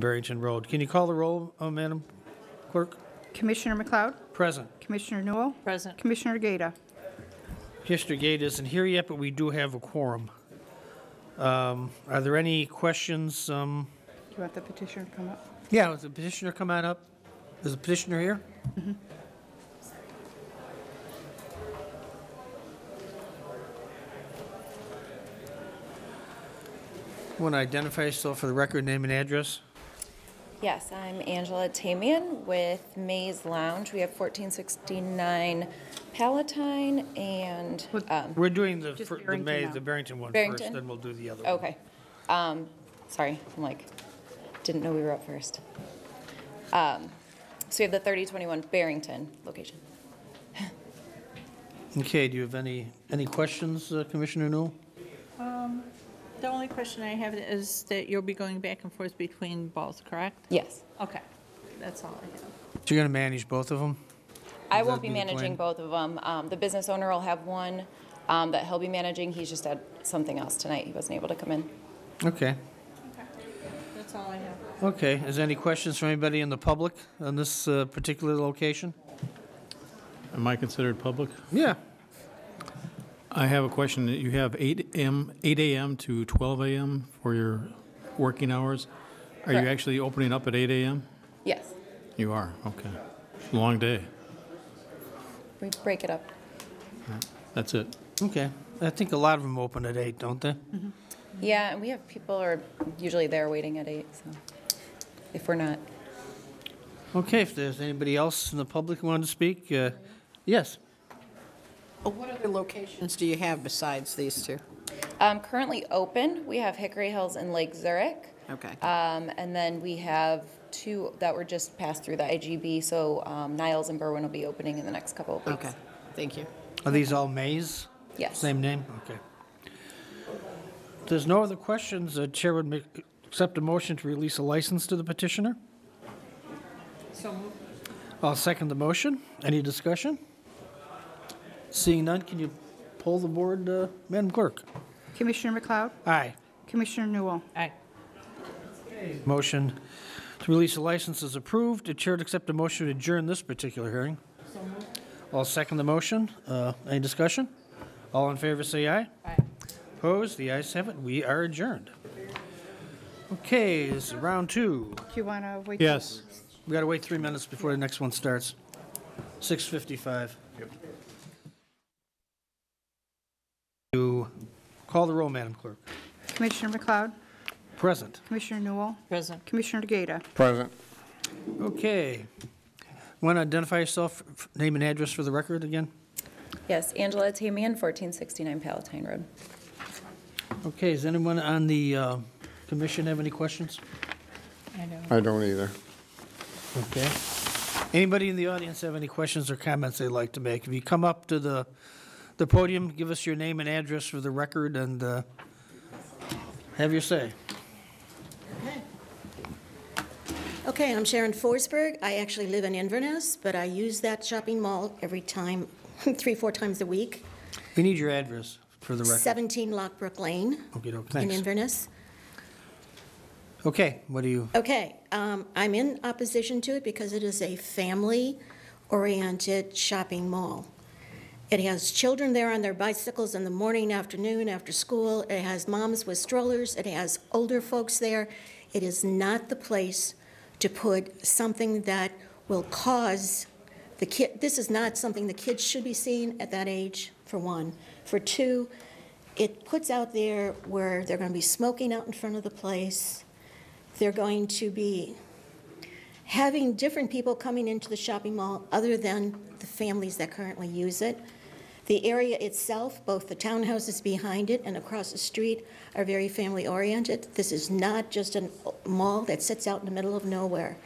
Barrington Road. Can you call the roll, Madam Clerk? Commissioner McLeod? Present. Commissioner Newell? Present. Commissioner Gata? Commissioner Gate isn't here yet, but we do have a quorum. Are there any questions? Do you want the petitioner to come up? Yeah, does the petitioner come on up? Is the petitioner here? Mm-hmm. Want to identify yourself for the record, name and address? Yes, I'm Angela Tamian with Maze Lounge. We have 1469 Palatine and, We're doing the Just the Barrington one Barrington? first, then we'll do the other one. okay. Sorry, I'm like, didn't know we were up first. So we have the 3021 Barrington location. Okay, do you have any questions, Commissioner Newell? The only question I have is that you'll be going back and forth between balls, correct? Yes. Okay, that's all I have. So you're going to manage both of them? I Would won't that be be the managing plan? both of them. The business owner will have one that he'll be managing. He's just had something else tonight. He wasn't able to come in. Okay. That's all I have. Okay, is there any questions from anybody in the public on this particular location? Am I considered public? Yeah. I have a question. You have 8 a.m. to 12 a.m. for your working hours. Are you Correct. actually opening up at 8 a.m.? Yes. You are, okay. Long day. We break it up. That's it. Okay. I think a lot of them open at 8, don't they? Yeah, and we have people who are usually there waiting at 8, so if we're not. Okay, if there's anybody else in the public who wanted to speak, yes. What other locations do you have besides these two? Currently open, we have Hickory Hills and Lake Zurich. Okay. And then we have 2 that were just passed through the IGB, so Niles and Berwyn will be opening in the next couple of weeks. Okay, thank you. Are these all Mays? Yes. Same name? Okay. If there's no other questions, the chair would accept a motion to release a license to the petitioner. So moved. I'll second the motion. Any discussion? Seeing none, can you poll the board, Madam Clerk? Commissioner McLeod? Aye. Commissioner Newell? Aye. Motion to release a license is approved. The chair would accept a motion to adjourn this particular hearing. I'll second the motion. Any discussion? All in favor say aye. Aye. Opposed? The ayes have it. We are adjourned. Okay, this is round 2. Do you want to wait? Yes. We got to wait 3 minutes before the next one starts. 6:55. You call the roll, Madam Clerk. Commissioner McLeod? Present. Commissioner Newell? Present. Commissioner Gata? Present. Okay. Want to identify yourself, name and address for the record again? Yes, Angela Tamian, 1469 Palatine Road. Okay, does anyone on the commission have any questions? I don't either. Okay. Anybody in the audience have any questions or comments they'd like to make? If you come up to the podium, give us your name and address for the record, and have your say. Okay, I'm Sharon Forsberg. I actually live in Inverness, but I use that shopping mall every time, 3-4 times a week. We need your address for the record. 17 Lockbrook Lane Okay, in thanks. Inverness. Okay, what do you? Okay, I'm in opposition to it because it is a family-oriented shopping mall. It has children there on their bicycles in the morning, afternoon, after school. It has moms with strollers. It has older folks there. It is not the place to put something that will cause the kid. This is not something the kids should be seeing at that age, for one. For two, it puts out there where they're going to be smoking out in front of the place. They're going to be having different people coming into the shopping mall other than the families that currently use it. The area itself, both the townhouses behind it and across the street, are very family-oriented. This is not just a mall that sits out in the middle of nowhere.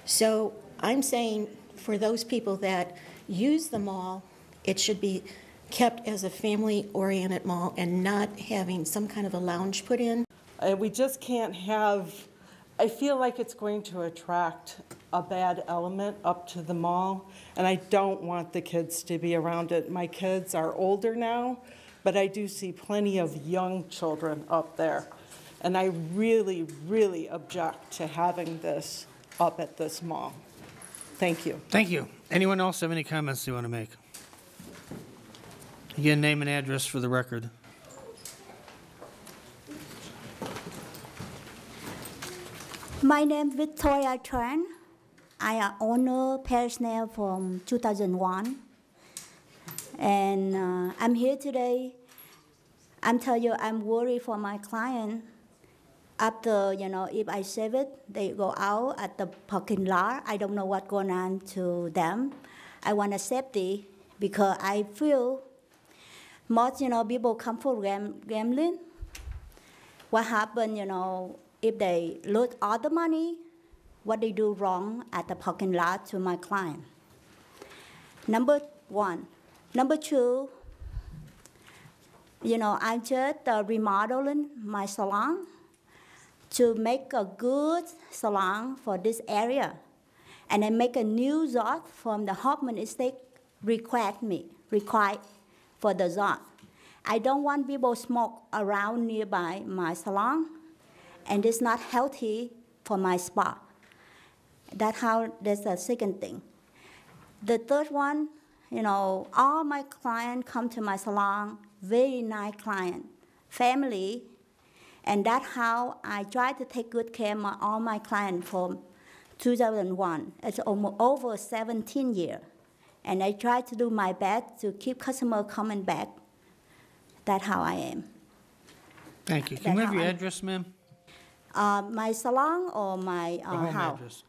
So I'm saying for those people that use the mall, it should be kept as a family-oriented mall and not having some kind of a lounge put in. We just can't have, I feel like it's going to attract a bad element up to the mall, and I don't want the kids to be around it. My kids are older now, but I do see plenty of young children up there. And I really, really object to having this up at this mall. Thank you. Thank you. Anyone else have any comments they want to make? Again, name and address for the record. My name is Victoria Tran. I am owner personnel from 2001. And I'm here today. I'm telling you, I'm worried for my client. After, if I save it, they go out at the parking lot. I don't know what's going on to them. I want a safety because I feel most, people come for gambling. What happened, if they lose all the money, what they do wrong at the parking lot to my client. Number one. Number two, I just remodeling my salon to make a good salon for this area. And I make a new zone from the Hoffman estate required for the zone. I don't want people smoke around nearby my salon, and it's not healthy for my spa. That's the second thing. The third one, all my clients come to my salon, very nice client, family, and that's how I try to take good care of all my clients from 2001. It's almost over 17 years. And I try to do my best to keep customers coming back. That's how I am. Thank you. Can we have your address, ma'am? My salon or my The home house? address.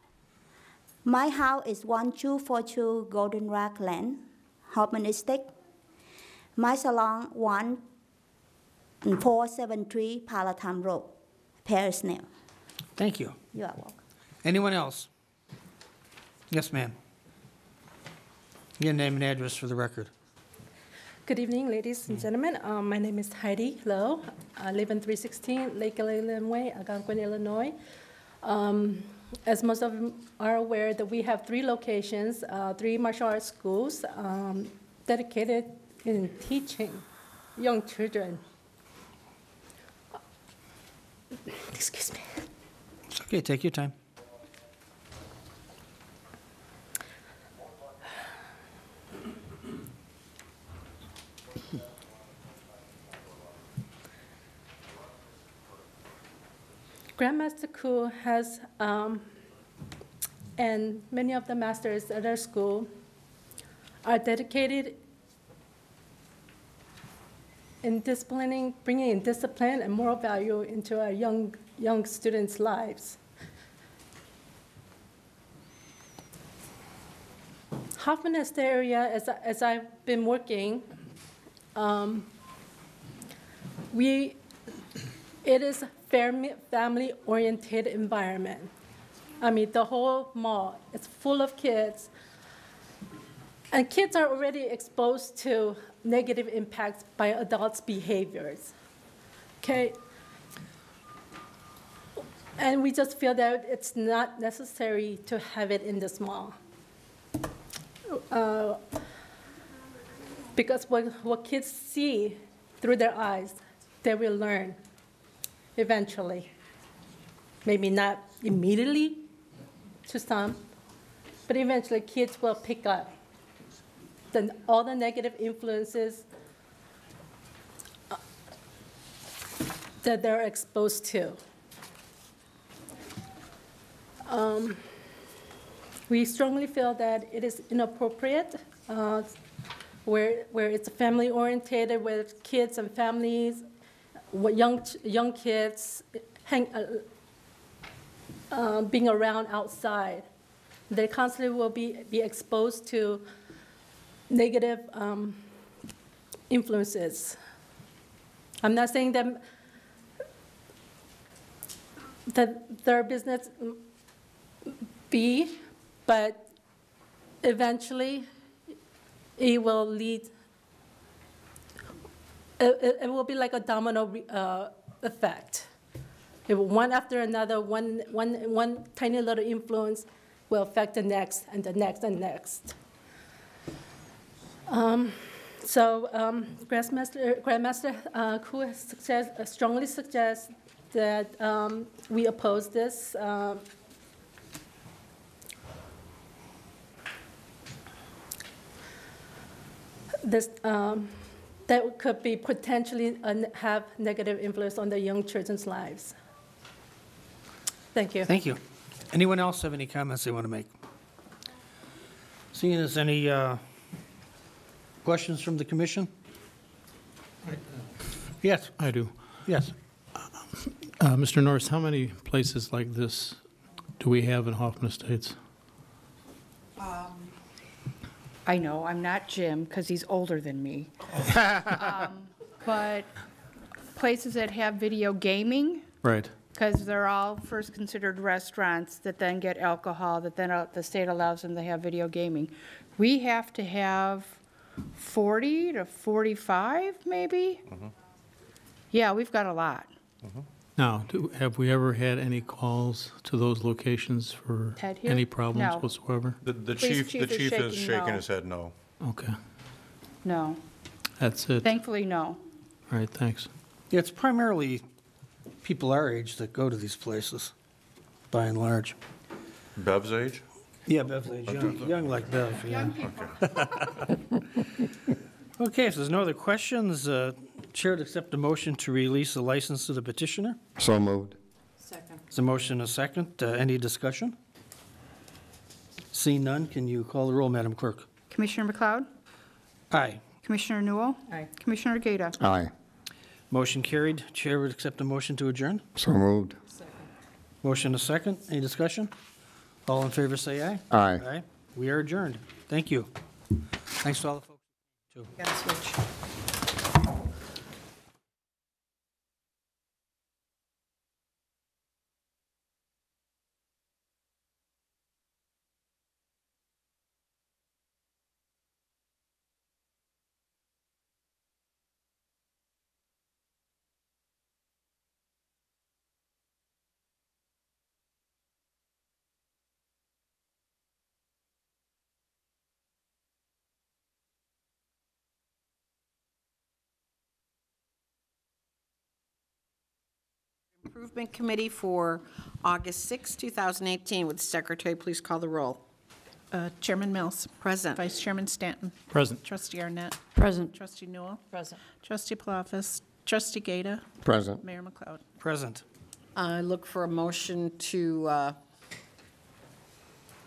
My house is 1242 Golden Rock Lane, Hoffman Estate. My salon 1473 Palatine Road, Paris Nail. Thank you. You are welcome. Anyone else? Yes, ma'am. Your name and address for the record. Good evening, ladies and gentlemen. My name is Heidi Lowe. I live in 316 Lake Leland Way, Algonquin, Illinois. As most of you are aware, that we have 3 locations, 3 martial arts schools dedicated in teaching young children. Excuse me. It's okay. Take your time. Grandmaster Koo has, and many of the masters at our school are dedicated in disciplining, bringing in discipline and moral value into our young students' lives. Hoffman Estate area, as I've been working, it is a family-oriented environment. I mean, the whole mall is full of kids, and kids are already exposed to negative impacts by adults' behaviors. Okay? And we just feel that it's not necessary to have it in this mall. Because what kids see through their eyes, they will learn eventually. Maybe not immediately to some, but eventually kids will pick up all the negative influences that they're exposed to. We strongly feel that it is inappropriate where it's family oriented, where kids and families, young kids being around outside. They constantly will be exposed to negative influences. I'm not saying that their business be, but eventually it will lead, it will be like a domino effect. If one after another, one tiny little influence will affect the next and the next and next. Grandmaster Koo strongly suggests that we oppose this. This that could be potentially have negative influence on the young children's lives. Thank you. Thank you. Anyone else have any comments they want to make? Seeing as any questions from the commission? Yes, I do. yes. Mr. Norris, how many places like this do we have in Hoffman Estates? I know, I'm not Jim, because he's older than me. But places that have video gaming, Right. because they're all first considered restaurants that then get alcohol, that then the state allows them to have video gaming. We have to have 40 to 45, maybe? Yeah, we've got a lot. Now, have we ever had any calls to those locations for Ted here? any problems No. whatsoever? The Police chief chief is is shaking shaking no. his head no. Okay, No, that's it. thankfully, no. All right, thanks. Yeah, it's primarily people our age that go to these places, by and large. Bev's age? Yeah, Bev's young like Bev, yeah. Okay, if there's no other questions, Chair would accept a motion to release the license to the petitioner. So moved. Second. There's a motion, and a second. Any discussion? Seeing none, can you call the roll, Madam Clerk? Commissioner McLeod? Aye. Commissioner Newell? Aye. Commissioner Gata? Aye. Motion carried. Chair would accept a motion to adjourn. So moved. Motion, a second. Any discussion? All in favor, say aye. Aye. Aye. We are adjourned. Thank you. Thanks to all the folks. Got to switch. Improvement Committee for August 6, 2018. Would the secretary please call the roll? Chairman Mills. Present. Vice Chairman Stanton. Present. Trustee Arnett. Present. Trustee Newell. Present. Trustee Palafis. Trustee Gata. Present. Mayor McLeod. Present. I look for a motion to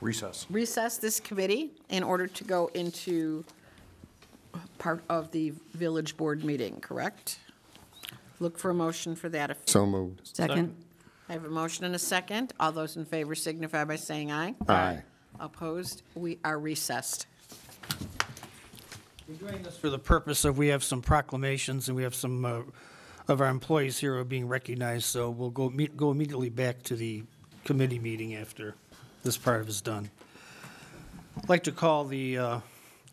Recess. recess this committee in order to go into part of the village board meeting, correct? Look for a motion for that. So moved. Second. I have a motion and a second. All those in favor signify by saying aye. Aye. Opposed? We are recessed. We're doing this for the purpose of, we have some proclamations, and we have some of our employees here who are being recognized, so we'll go immediately back to the committee meeting after this part is done. I'd like to call the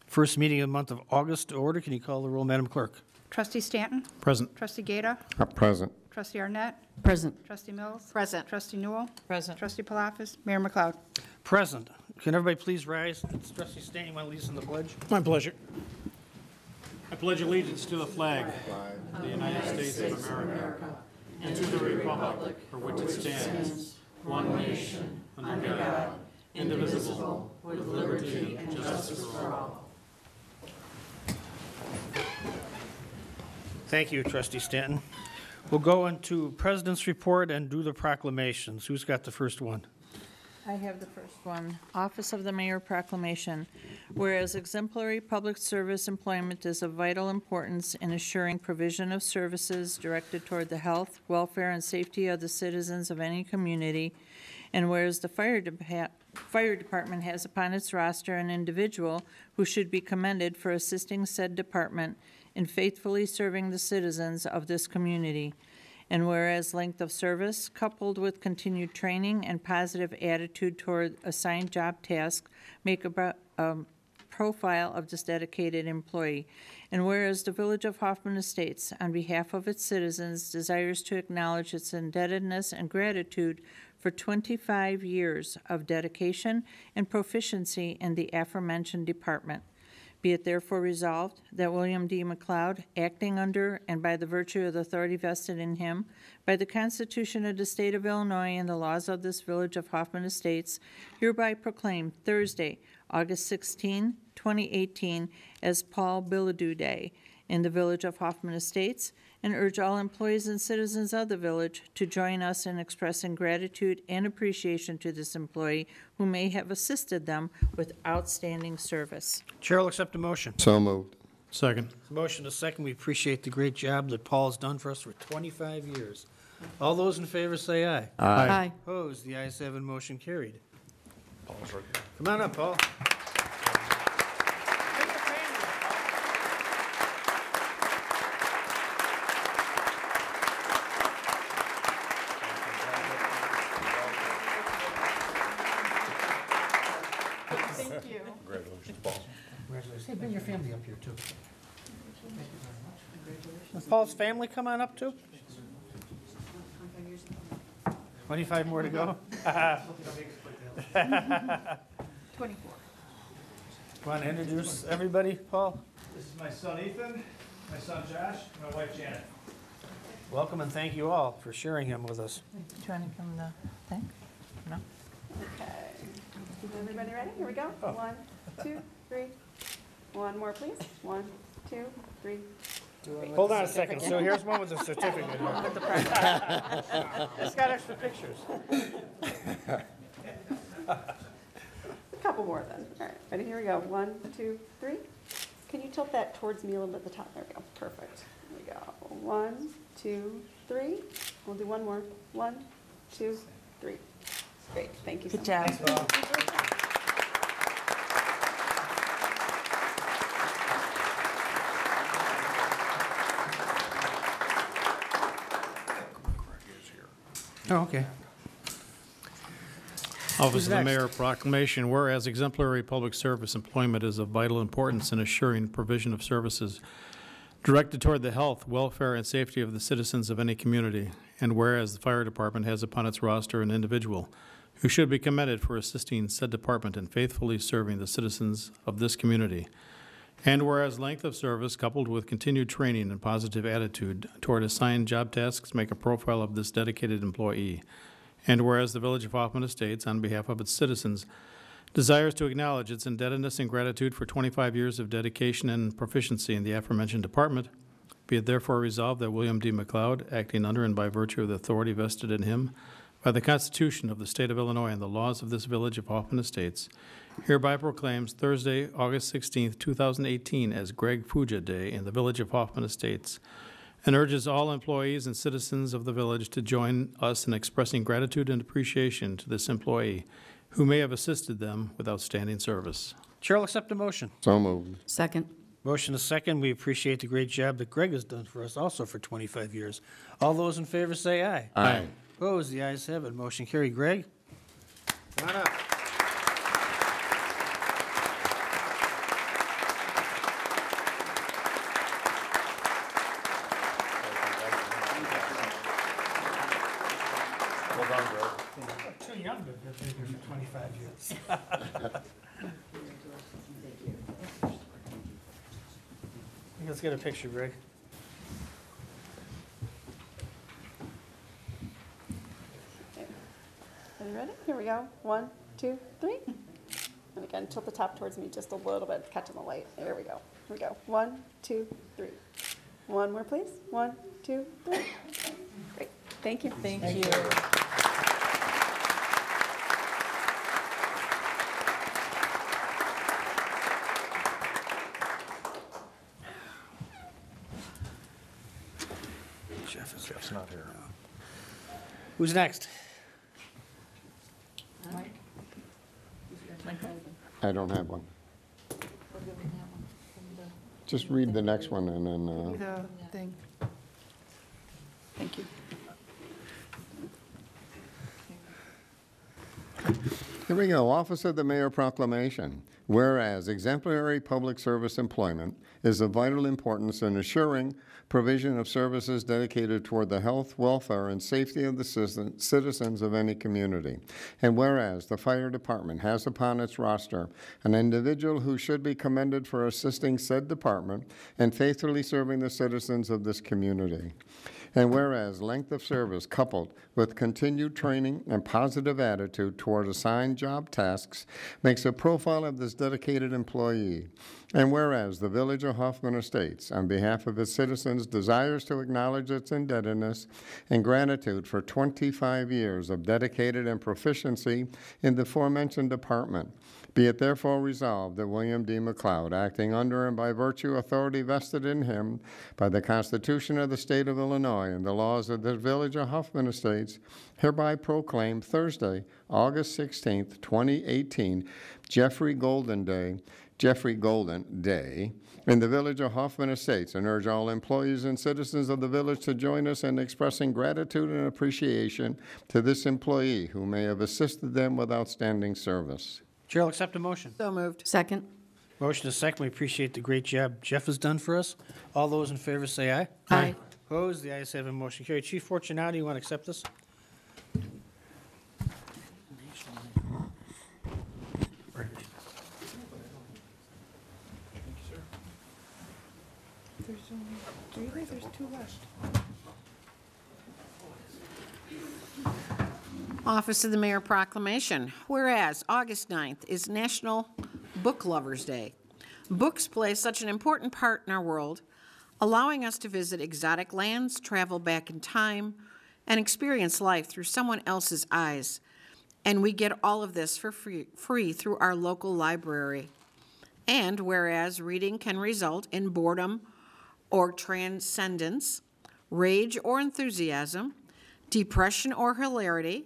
first meeting of the month of August to order. Can you call the roll, Madam Clerk? Trustee Stanton? Present. Trustee Gata? Present. Trustee Arnett? Present. Trustee Mills? Present. Trustee Newell? Present. Trustee Palafis? Mayor McLeod? Present. Can everybody please rise? It's Trustee Stanton, you want to lead us in the pledge? My pleasure. I pledge allegiance to the flag of the United States of America and to the republic for which it stands, one nation, under God, indivisible, with liberty and justice for all. Thank you, Trustee Stanton. We'll go into President's report and do the proclamations. Who's got the first one? I have the first one. Office of the Mayor Proclamation. Whereas exemplary public service employment is of vital importance in assuring provision of services directed toward the health, welfare, and safety of the citizens of any community, and whereas the fire department has upon its roster an individual who should be commended for assisting said department in faithfully serving the citizens of this community. And whereas length of service, coupled with continued training and positive attitude toward assigned job tasks, make a profile of this dedicated employee. And whereas the Village of Hoffman Estates, on behalf of its citizens, desires to acknowledge its indebtedness and gratitude for 25 years of dedication and proficiency in the aforementioned department. Be it therefore resolved that William D. McLeod, acting under and by the virtue of the authority vested in him by the Constitution of the State of Illinois and the laws of this village of Hoffman Estates, hereby proclaim Thursday, August 16, 2018, as Paul Bilodeau Day in the village of Hoffman Estates, and urge all employees and citizens of the village to join us in expressing gratitude and appreciation to this employee who may have assisted them with outstanding service. Chair will accept a motion. So moved. Second. Motion is second. We appreciate the great job that Paul's done for us for 25 years. All those in favor say aye. Aye. Opposed? The ayes have it, motion carried. Come on up, Paul. Thank you. Congratulations, Paul. Congratulations. Hey, bring your family up here, too. Does Paul's family come on up, too? 25 more to go? 24. Want to introduce everybody, Paul? This is my son Ethan, my son Josh, and my wife Janet. Welcome and thank you all for sharing him with us. Do you want to come the thing? No? Okay. Is everybody ready? Here we go. 1, 2, 3. One more, please. 1, 2, 3. Hold on a second. So here's one with a certificate. It's got extra pictures. A couple more then. All right. Ready? Here we go. 1, 2, 3. Can you tilt that towards me a little bit at the top? There we go. Perfect. Here we go. 1, 2, 3. We'll do one more. 1, 2, 3. Great. Thank you so much. Good job. Oh, okay. Office of the next? Mayor proclamation, whereas exemplary public service employment is of vital importance in assuring the provision of services directed toward the health, welfare, and safety of the citizens of any community, and whereas the fire department has upon its roster an individual who should be commended for assisting said department in faithfully serving the citizens of this community, and whereas length of service coupled with continued training and positive attitude toward assigned job tasks make a profile of this dedicated employee, and whereas the Village of Hoffman Estates, on behalf of its citizens, desires to acknowledge its indebtedness and gratitude for 25 years of dedication and proficiency in the aforementioned department, be it therefore resolved that William D. McLeod, acting under and by virtue of the authority vested in him by the Constitution of the State of Illinois and the laws of this Village of Hoffman Estates, hereby proclaims Thursday, August 16, 2018, as Greg Fuja Day in the Village of Hoffman Estates, and urges all employees and citizens of the village to join us in expressing gratitude and appreciation to this employee who may have assisted them with outstanding service. Chair will accept a motion. So moved. Second. Motion is second. We appreciate the great job that Greg has done for us also for 25 years. All those in favor say aye. Aye. Opposed? The ayes have it. Motion carried. Greg? Come on up. Well done, Greg. Too young to have been here for 25 years. Let's get a picture, Greg. Are you ready? Here we go. 1, 2, 3. And again, tilt the top towards me just a little bit, catching the light. There we go. Here we go. 1, 2, 3. One more, please. 1, 2, 3. Great. Thank you. Thank you. Jeff's not here. Who's next? I don't have one. Just read the next one and then, The thing. Thank you. here we go. Office of the Mayor proclamation. whereas exemplary public service employment is of vital importance in assuring provision of services dedicated toward the health, welfare, and safety of the citizens of any community. And whereas the fire department has upon its roster an individual who should be commended for assisting said department and faithfully serving the citizens of this community. And whereas length of service coupled with continued training and positive attitude toward assigned job tasks makes a profile of this dedicated employee. And whereas the Village of Hoffman Estates, on behalf of its citizens, desires to acknowledge its indebtedness and gratitude for 25 years of dedicated and proficiency in the aforementioned department, be it therefore resolved that William D. McLeod, acting under and by virtue authority vested in him by the Constitution of the State of Illinois and the laws of the Village of Hoffman Estates, hereby proclaim Thursday, August 16th, 2018, Jeffrey Golden Day in the Village of Hoffman Estates, and urge all employees and citizens of the village to join us in expressing gratitude and appreciation to this employee who may have assisted them with outstanding service. Chair will accept a motion. So moved. Second. Motion is second. We appreciate the great job Jeff has done for us. All those in favor say aye. Aye. Opposed? The ayes have a motion carried. Chief Fortunato, you want to accept this? There's two left. Office of the Mayor Proclamation. Whereas August 9th is National Book Lovers Day. Books play such an important part in our world, allowing us to visit exotic lands, travel back in time, and experience life through someone else's eyes. And we get all of this for free through our local library. And whereas reading can result in boredom or transcendence, rage or enthusiasm, depression or hilarity,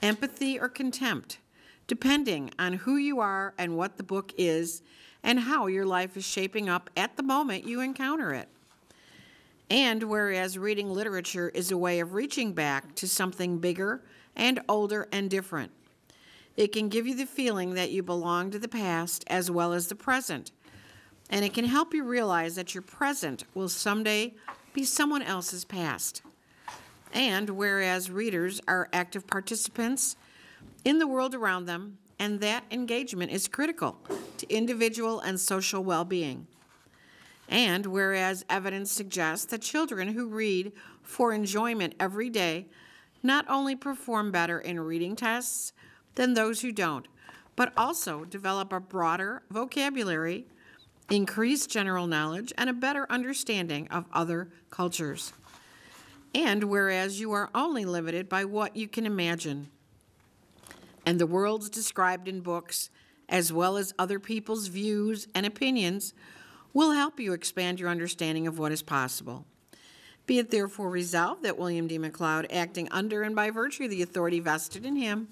empathy or contempt, depending on who you are and what the book is and how your life is shaping up at the moment you encounter it. And whereas reading literature is a way of reaching back to something bigger and older and different, it can give you the feeling that you belong to the past as well as the present, and it can help you realize that your present will someday be someone else's past. And whereas readers are active participants in the world around them, and that engagement is critical to individual and social well-being. And whereas evidence suggests that children who read for enjoyment every day not only perform better in reading tests than those who don't, but also develop a broader vocabulary, increased general knowledge, and a better understanding of other cultures. And whereas you are only limited by what you can imagine, and the worlds described in books, as well as other people's views and opinions, will help you expand your understanding of what is possible. Be it therefore resolved that William D. McLeod, acting under and by virtue of the authority vested in him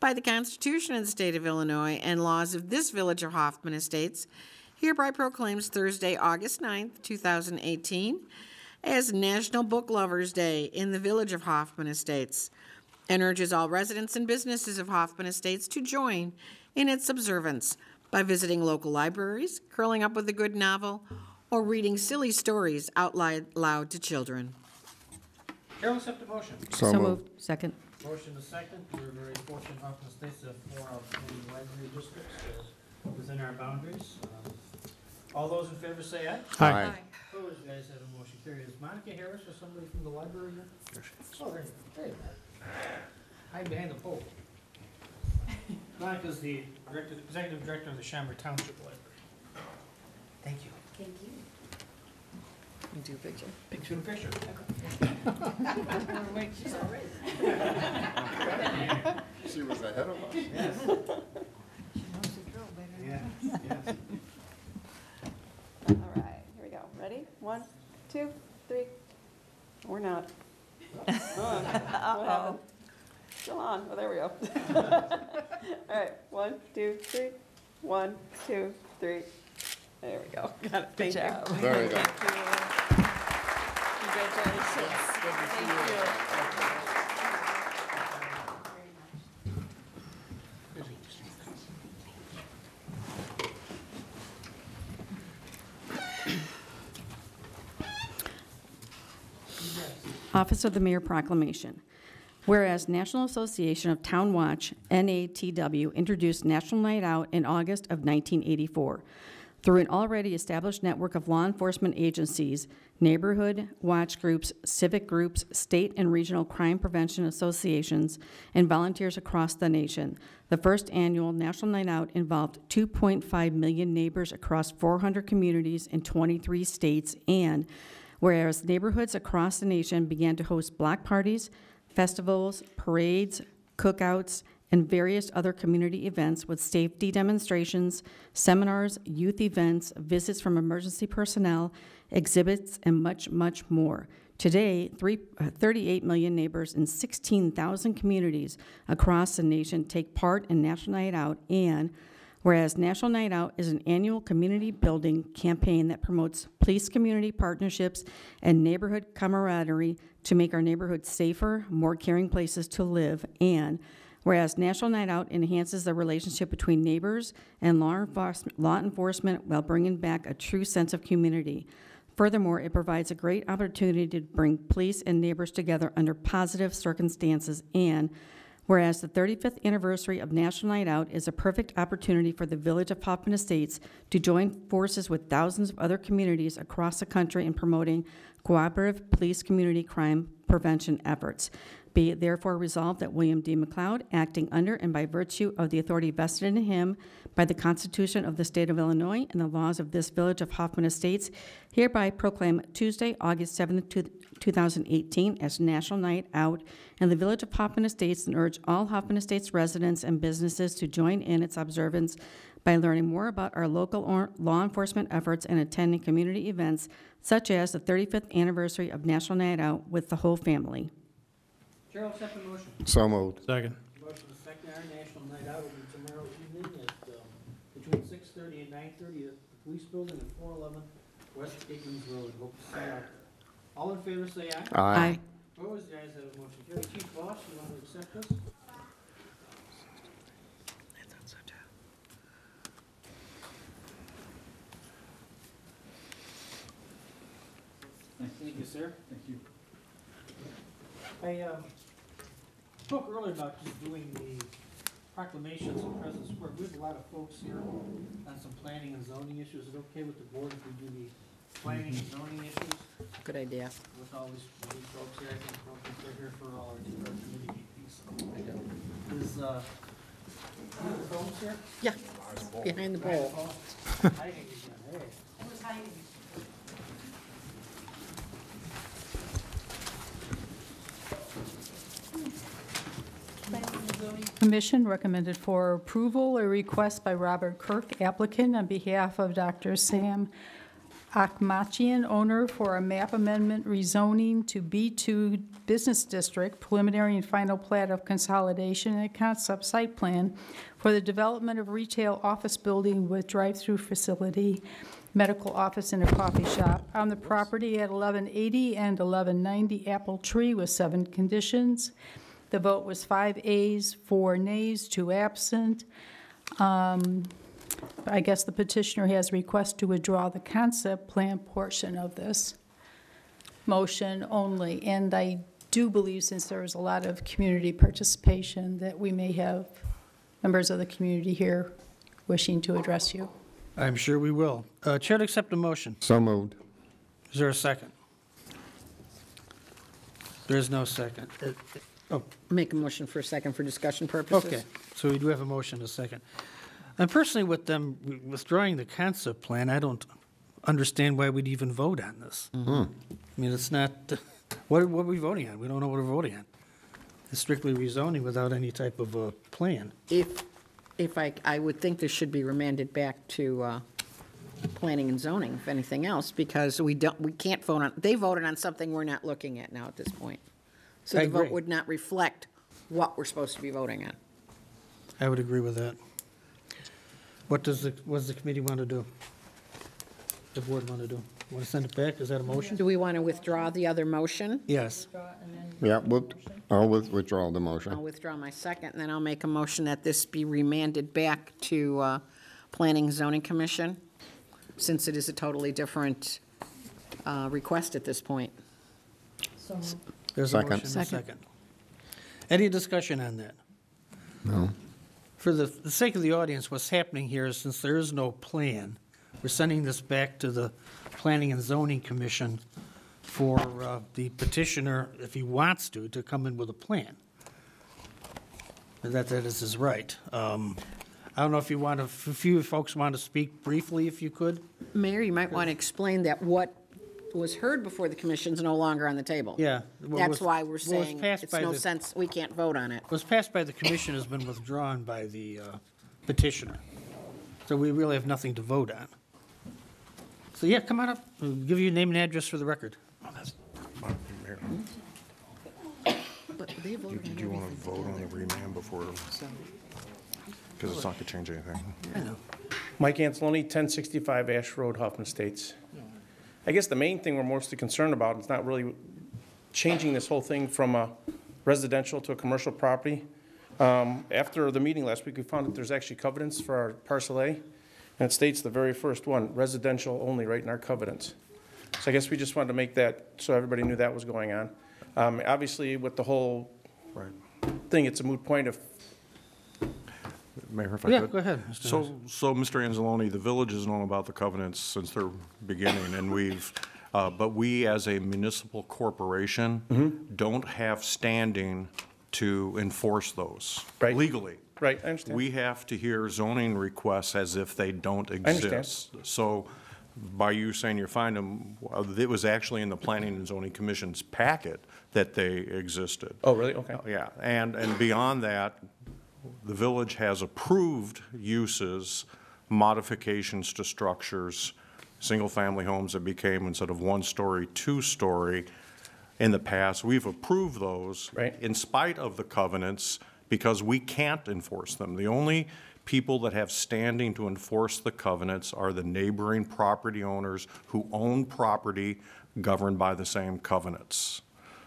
by the Constitution of the State of Illinois and laws of this Village of Hoffman Estates, hereby proclaims Thursday, August 9th, 2018, as National Book Lovers Day in the Village of Hoffman Estates, and urges all residents and businesses of Hoffman Estates to join in its observance by visiting local libraries, curling up with a good novel, or reading silly stories out loud to children. Chair will accept the motion. So moved. Second. Motion is second. We're very fortunate Hoffman Estates to have 4 outstanding library districts within our boundaries. All those in favor say aye. Aye. Opposed? The ayes have a motion carried. Is Monica Harris or somebody from the library here? Oh, there you go. There you go. Hide behind the pole. Monica's the executive director of the Schaumburg Township Library. Thank you. Thank you. Can you do a picture? Picture in picture. Wait, she's all right. She was ahead of us. Yes. She knows the drill better. Yeah, yes. All right, here we go. Ready? 1, 2, 3. Or not. What happened? Still on. Oh, there we go. All right, 1, 2, 3. 1, 2, 3. There we go. Got it. Thank you. There you go. Congratulations. Thank you. Office of the Mayor Proclamation. Whereas National Association of Town Watch, NATW, introduced National Night Out in August of 1984. Through an already established network of law enforcement agencies, neighborhood watch groups, civic groups, state and regional crime prevention associations, and volunteers across the nation, the first annual National Night Out involved 2.5 million neighbors across 400 communities in 23 states, and whereas neighborhoods across the nation began to host block parties, festivals, parades, cookouts, and various other community events with safety demonstrations, seminars, youth events, visits from emergency personnel, exhibits, and much, much more. Today, 38 million neighbors in 16,000 communities across the nation take part in National Night Out, and whereas National Night Out is an annual community building campaign that promotes police-community partnerships and neighborhood camaraderie to make our neighborhoods safer, more caring places to live, and whereas National Night Out enhances the relationship between neighbors and law enforcement while bringing back a true sense of community. Furthermore, it provides a great opportunity to bring police and neighbors together under positive circumstances, and whereas the 35th anniversary of National Night Out is a perfect opportunity for the Village of Hoffman Estates to join forces with thousands of other communities across the country in promoting cooperative police community crime prevention efforts. Be it therefore resolved that William D. McLeod, acting under and by virtue of the authority vested in him by the Constitution of the State of Illinois and the laws of this Village of Hoffman Estates, hereby proclaim Tuesday, August 7th, 2018 as National Night Out in the Village of Hoffman Estates, and urge all Hoffman Estates residents and businesses to join in its observance by learning more about our local law enforcement efforts and attending community events such as the 35th anniversary of National Night Out with the whole family. Chair will accept the motion. So moved. Second. Motion is second. Our National Night Out will be tomorrow evening at between 6:30 and 9:30 at the police building at 411 West Higgins Road. Hope to see you out there. All in favor, say aye. Aye. Opposed, the ayes have a motion carried. Chief Boss, you want to accept this? Thank you, sir. Thank you. I spoke earlier about just doing the proclamations in President's Square. We have a lot of folks here on some planning and zoning issues. Is it okay with the board if we do the planning and zoning issues Good idea. with all these folks here? I think they're here for all our committee meetings. I don't. Is, the folks here? Yeah, behind the bowl. Hiding again, hey. Who's hiding? Commission recommended for approval a request by Robert Kirk, applicant, on behalf of Dr. Sam Akhmachian, owner, for a map amendment rezoning to B2 Business District, preliminary and final plat of consolidation and concept site plan for the development of retail office building with drive-through facility, medical office, and a coffee shop on the property at 1180 and 1190 Apple Tree with 7 conditions. The vote was 5 ayes, 4 nays, 2 absent. I guess the petitioner has request to withdraw the concept plan portion of this motion only. And I do believe, since there is a lot of community participation, that we may have members of the community here wishing to address you. I'm sure we will. Chair to accept the motion. So moved. Is there a second? There is no second. Oh, Make a motion for a second for discussion purposes. okay. So we do have a motion, a second. And personally, with them withdrawing the concept plan, I don't understand why we'd even vote on this. I mean, it's not, what are we voting on? We don't know what we're voting on. It's strictly rezoning without any type of a plan. If I would think this should be remanded back to planning and zoning, if anything else, because we can't vote on, they voted on something we're not looking at now at this point. So I the vote agree. would not reflect what we're supposed to be voting on. I would agree with that. What does the committee want to do? The board want to do? Want to send it back? Is that a motion? Do we want to withdraw the other motion? Yes. Yeah, I'll withdraw the I'll motion. withdraw my second, and then I'll make a motion that this be remanded back to Planning and Zoning Commission, since it is a totally different request at this point. There's a Second. motion and a second. Any discussion on that? No. For the sake of the audience, what's happening here is since there is no plan, we're sending this back to the Planning and Zoning Commission for the petitioner, if he wants to come in with a plan. And that is his right. I don't know if you want to, if you folks want to speak briefly, if you could? Mayor, you might want to explain that what was heard before the commission's no longer on the table. Yeah. That's why we're what was saying passed it's by no the- sense, we can't vote on it. What was passed by the commission has been withdrawn by the petitioner. So we really have nothing to vote on. So yeah, come on up. We'll give you your name and address for the record. But they voted on Do you want to everything. vote on the remand before, because it's not going to change anything? I know. Mike Anzalone, 1065 Ash Road, Hoffman Estates. I guess the main thing we're mostly concerned about is not really changing this whole thing from a residential to a commercial property. After the meeting last week, we found that there's actually covenants for our parcel A, and it states the very first one, residential only, right in our covenants. So I guess we just wanted to make that so everybody knew that was going on. Obviously, with the whole thing, it's a moot point if Mayor, if I Yeah, could? go ahead, Mr. Harris. So, Mr. Anzalone, the village has known about the covenants since their beginning, and but we as a municipal corporation don't have standing to enforce those legally. Right, I understand. We have to hear zoning requests as if they don't understand. exist. So by you saying you're fine them, it was actually in the Planning and Zoning Commission's packet that they existed. Oh, really? Okay. Yeah, and beyond that, the village has approved uses, modifications to structures, single-family homes that became, instead of one-story, two-story in the past. We've approved those in spite of the covenants because we can't enforce them. The only people that have standing to enforce the covenants are the neighboring property owners who own property governed by the same covenants.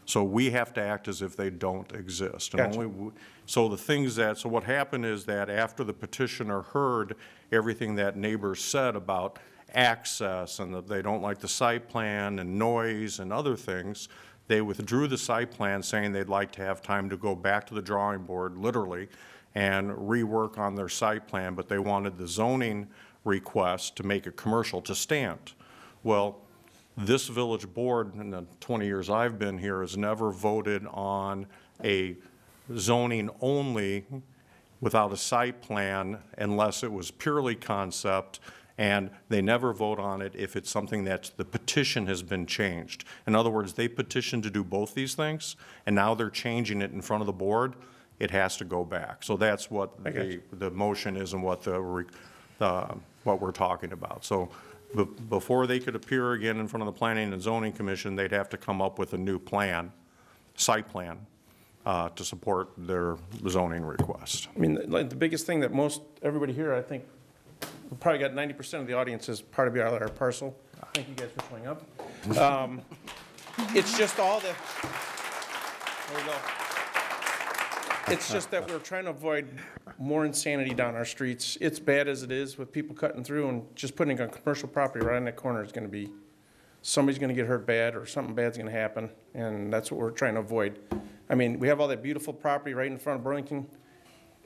So we have to act as if they don't exist. And Gotcha. So what happened is that after the petitioner heard everything that neighbors said about access and that they don't like the site plan and noise and other things, they withdrew the site plan saying they'd like to have time to go back to the drawing board, literally, and rework on their site plan, but they wanted the zoning request to make it commercial to stand. Well, this village board, in the 20 years I've been here, has never voted on a zoning only without a site plan unless it was purely concept, and they never vote on it if it's something that the petition has been changed. In other words, they petitioned to do both these things, and now they're changing it in front of the board. It has to go back. So that's what the motion is and what what we're talking about. So before they could appear again in front of the Planning and Zoning Commission, they'd have to come up with a new plan, site plan, to support their zoning request. I mean, like, the biggest thing that everybody here, I think, we probably got 90% of the audience is part of our parcel. Thank you guys for showing up. It's just all the, there we go. It's just that we're trying to avoid more insanity down our streets. It's bad as it is with people cutting through, and just putting a commercial property right in that corner is gonna be, somebody's gonna get hurt bad or something bad's gonna happen, and that's what we're trying to avoid. I mean, we have all that beautiful property right in front of Burlington,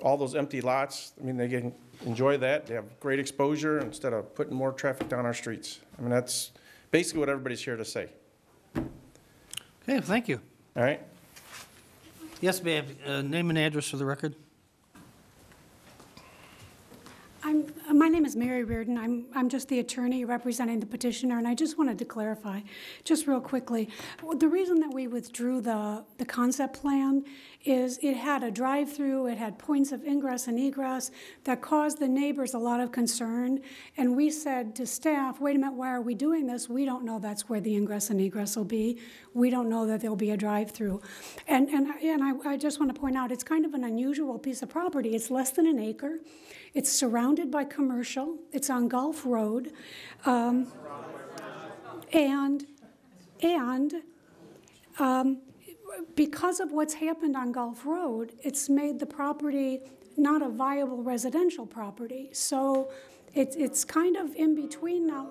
all those empty lots. I mean, they can enjoy that. They have great exposure instead of putting more traffic down our streets. I mean, that's basically what everybody's here to say. Okay, thank you. All right? Yes, ma'am. Name and address for the record. My name is Mary Reardon. I'm just the attorney representing the petitioner, and I just wanted to clarify, just real quickly, the reason that we withdrew the concept plan is it had a drive-through, it had points of ingress and egress that caused the neighbors a lot of concern, and we said to staff, wait a minute, why are we doing this? We don't know that's where the ingress and egress will be. We don't know that there'll be a drive-through. And I just want to point out, it's kind of an unusual piece of property. It's less than an acre. It's surrounded by commercial. It's on Gulf Road. Because of what's happened on Gulf Road, it's made the property not a viable residential property. So it's kind of in between now.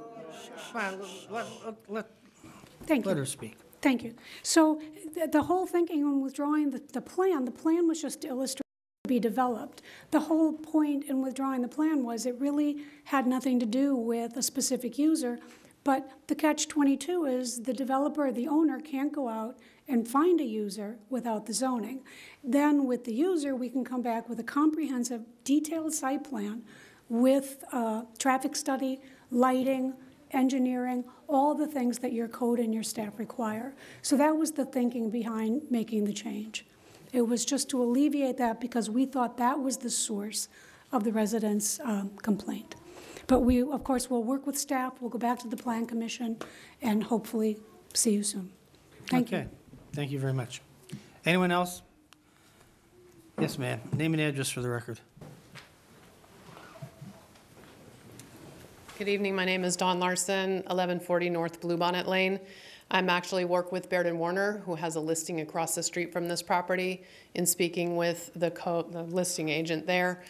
Fine, Thank you. let her speak. Thank you. So the whole thinking when withdrawing the plan was just to illustrate to be developed. The whole point in withdrawing the plan was it really had nothing to do with a specific user, but the catch-22 is the developer, the owner, can't go out and find a user without the zoning. Then with the user, we can come back with a comprehensive, detailed site plan with traffic study, lighting, engineering, all the things that your code and your staff require. So that was the thinking behind making the change. It was just to alleviate that because we thought that was the source of the residents' complaint. But we, of course, will work with staff, we'll go back to the Plan Commission, and hopefully see you soon. Thank you. Okay, thank you very much. Anyone else? Yes, ma'am. Name and address for the record. Good evening. My name is Dawn Larson, 1140 North Bluebonnet Lane. I'm actually work with Baird & Warner, who has a listing across the street from this property. In speaking with the listing agent there,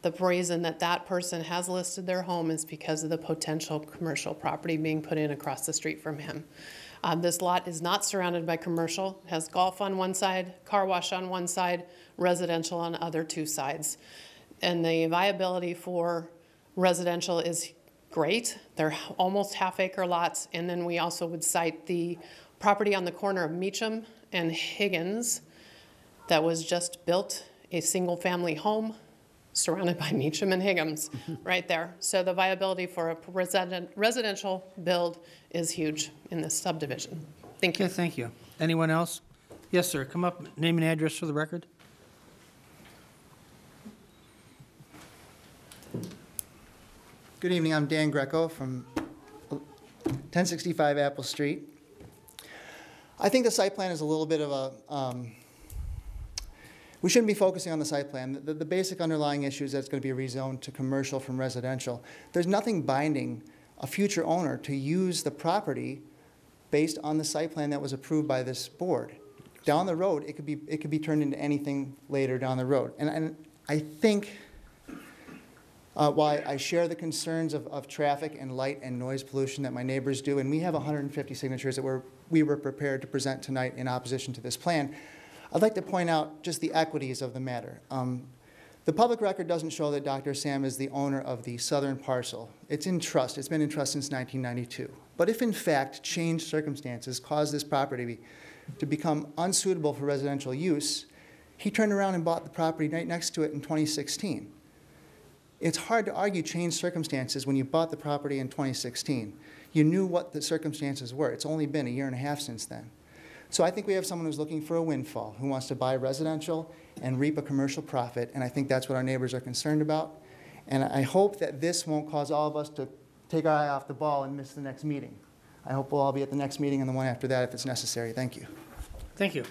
the reason that that person has listed their home is because of the potential commercial property being put in across the street from him. This lot is not surrounded by commercial. It has golf on one side, car wash on one side, residential on the other two sides. And the viability for residential is great. They're almost half-acre lots. And then we also would cite the property on the corner of Meacham and Higgins that was just built, a single-family home surrounded by Meacham and Higgins right there. So the viability for a residential build is huge in this subdivision. Thank you. Okay, thank you. Anyone else? Yes, sir. Come up, name and address for the record. Good evening, I'm Dan Greco from 1065 Apple Street. I think the site plan is a little bit of a, we shouldn't be focusing on the site plan. The basic underlying issue is that it's going to be rezoned to commercial from residential. There's nothing binding a future owner to use the property based on the site plan that was approved by this board. Down the road, it could be turned into anything later down the road. And I think while I share the concerns of traffic and light and noise pollution that my neighbors do, and we have 150 signatures that we were prepared to present tonight in opposition to this plan, I'd like to point out just the equities of the matter. The public record doesn't show that Dr. Sam is the owner of the southern parcel. It's in trust. It's been in trust since 1992. But if in fact changed circumstances caused this property to become unsuitable for residential use, he turned around and bought the property right next to it in 2016. It's hard to argue changed circumstances when you bought the property in 2016. You knew what the circumstances were. It's only been a year and a half since then. So I think we have someone who's looking for a windfall, who wants to buy residential and reap a commercial profit, and I think that's what our neighbors are concerned about. And I hope that this won't cause all of us to take our eye off the ball and miss the next meeting. I hope we'll all be at the next meeting and the one after that if it's necessary. Thank you. Thank you.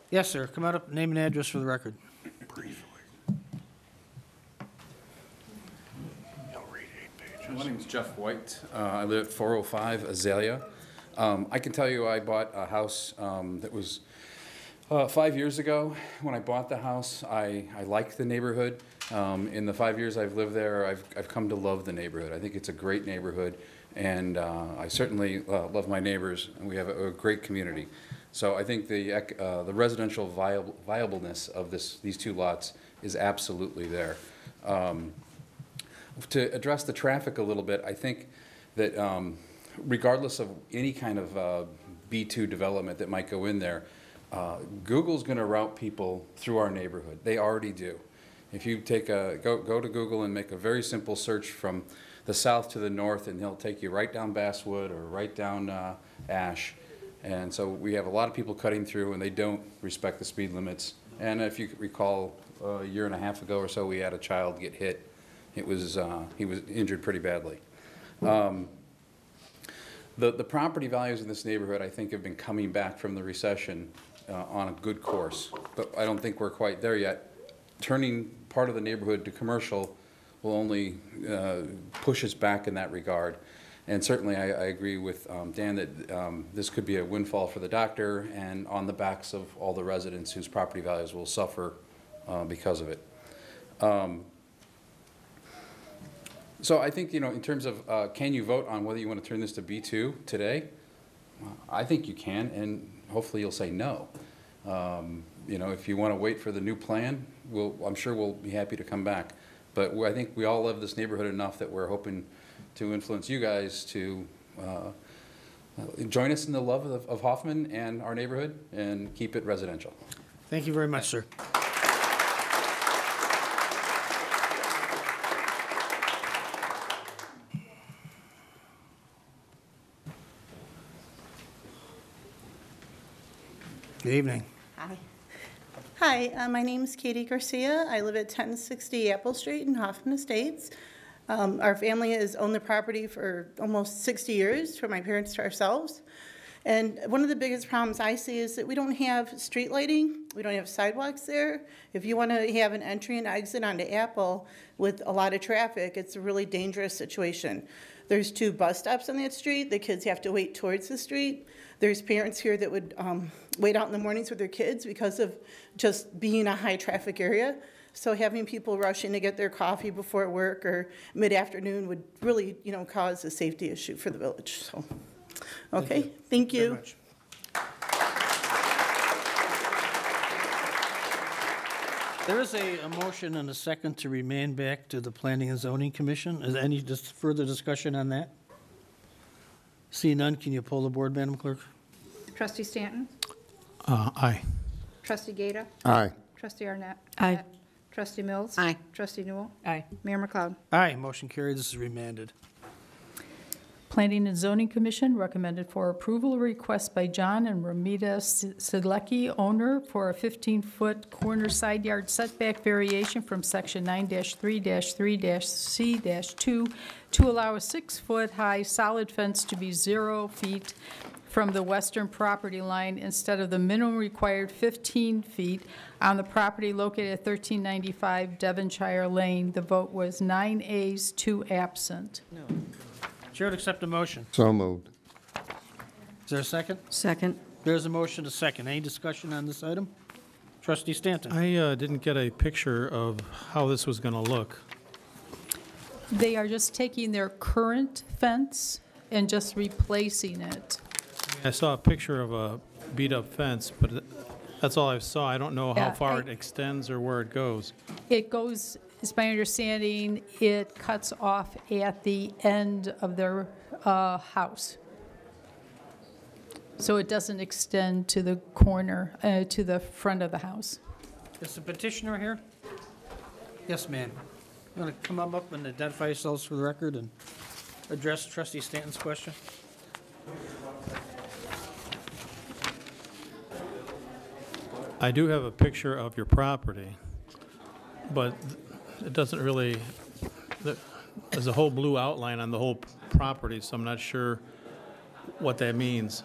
Yes, sir. Come out up, name and address for the record. My name is Jeff White. I live at 405 Azalea. I can tell you I bought a house that was 5 years ago. When I bought the house, I liked the neighborhood. In the 5 years I've lived there, I've come to love the neighborhood. I think it's a great neighborhood, and I certainly love my neighbors, and we have a great community. So I think the residential viableness of these two lots is absolutely there. To address the traffic a little bit, I think that regardless of any kind of B2 development that might go in there, Google's going to route people through our neighborhood. They already do. If you take go to Google and make a very simple search from the south to the north, and he'll take you right down Basswood or right down Ash. And so we have a lot of people cutting through, and they don't respect the speed limits. And if you recall, a year and a half ago or so, we had a child get hit. He was injured pretty badly. The property values in this neighborhood, I think, have been coming back from the recession on a good course, but I don't think we're quite there yet. Turning part of the neighborhood to commercial will only push us back in that regard. And certainly I agree with Dan that this could be a windfall for the doctor and on the backs of all the residents whose property values will suffer because of it. So I think, in terms of, can you vote on whether you want to turn this to B2 today? I think you can, and hopefully you'll say no. If you want to wait for the new plan, I'm sure we'll be happy to come back. But I think we all love this neighborhood enough that we're hoping to influence you guys to join us in the love of Hoffman and our neighborhood and keep it residential. Thank you very much, sir. Good evening. Hi. Hi, my name is Katie Garcia. I live at 1060 Apple Street in Hoffman Estates. Our family has owned the property for almost 60 years, from my parents to ourselves. And one of the biggest problems I see is that we don't have street lighting. We don't have sidewalks there. If you want to have an entry and exit onto Apple with a lot of traffic, it's a really dangerous situation. There's 2 bus stops on that street. The kids have to wait towards the street. There's parents here that would wait out in the mornings with their kids because of just being a high traffic area. So having people rushing to get their coffee before work or mid-afternoon would really, cause a safety issue for the village. So, okay, thank you. Very much. There is a motion and a second to remand back to the Planning and Zoning Commission. Is any further discussion on that? See none, can you poll the board, Madam Clerk? Trustee Stanton? Aye. Trustee Gata? Aye. Trustee Arnett? Aye. Trustee Mills? Aye. Trustee Newell? Aye. Mayor McLeod? Aye, motion carried. This is remanded. Planning and Zoning Commission recommended for approval a request by John and Ramita Sedlecki, owner, for a 15-foot corner side yard setback variation from Section 9-3-3-C-2 to allow a 6-foot high solid fence to be 0 feet from the western property line instead of the minimum required 15 feet on the property located at 1395 Devonshire Lane. The vote was 9 ayes, 2 absent. Chair would accept a motion. So moved. Is there a second? Second. There's a motion, a second. Any discussion on this item? Trustee Stanton? I didn't get a picture of how this was going to look. They are just taking their current fence and just replacing it. I saw a picture of a beat-up fence, but that's all I saw. I don't know how Yeah, far it extends or where it goes. It goes, it's my understanding, it cuts off at the end of their house. So it doesn't extend to the corner, to the front of the house. Is the petitioner here? Yes, ma'am. You want to come up and identify yourselves for the record and address Trustee Stanton's question? I do have a picture of your property, but it doesn't really, there's a whole blue outline on the whole property, so I'm not sure what that means,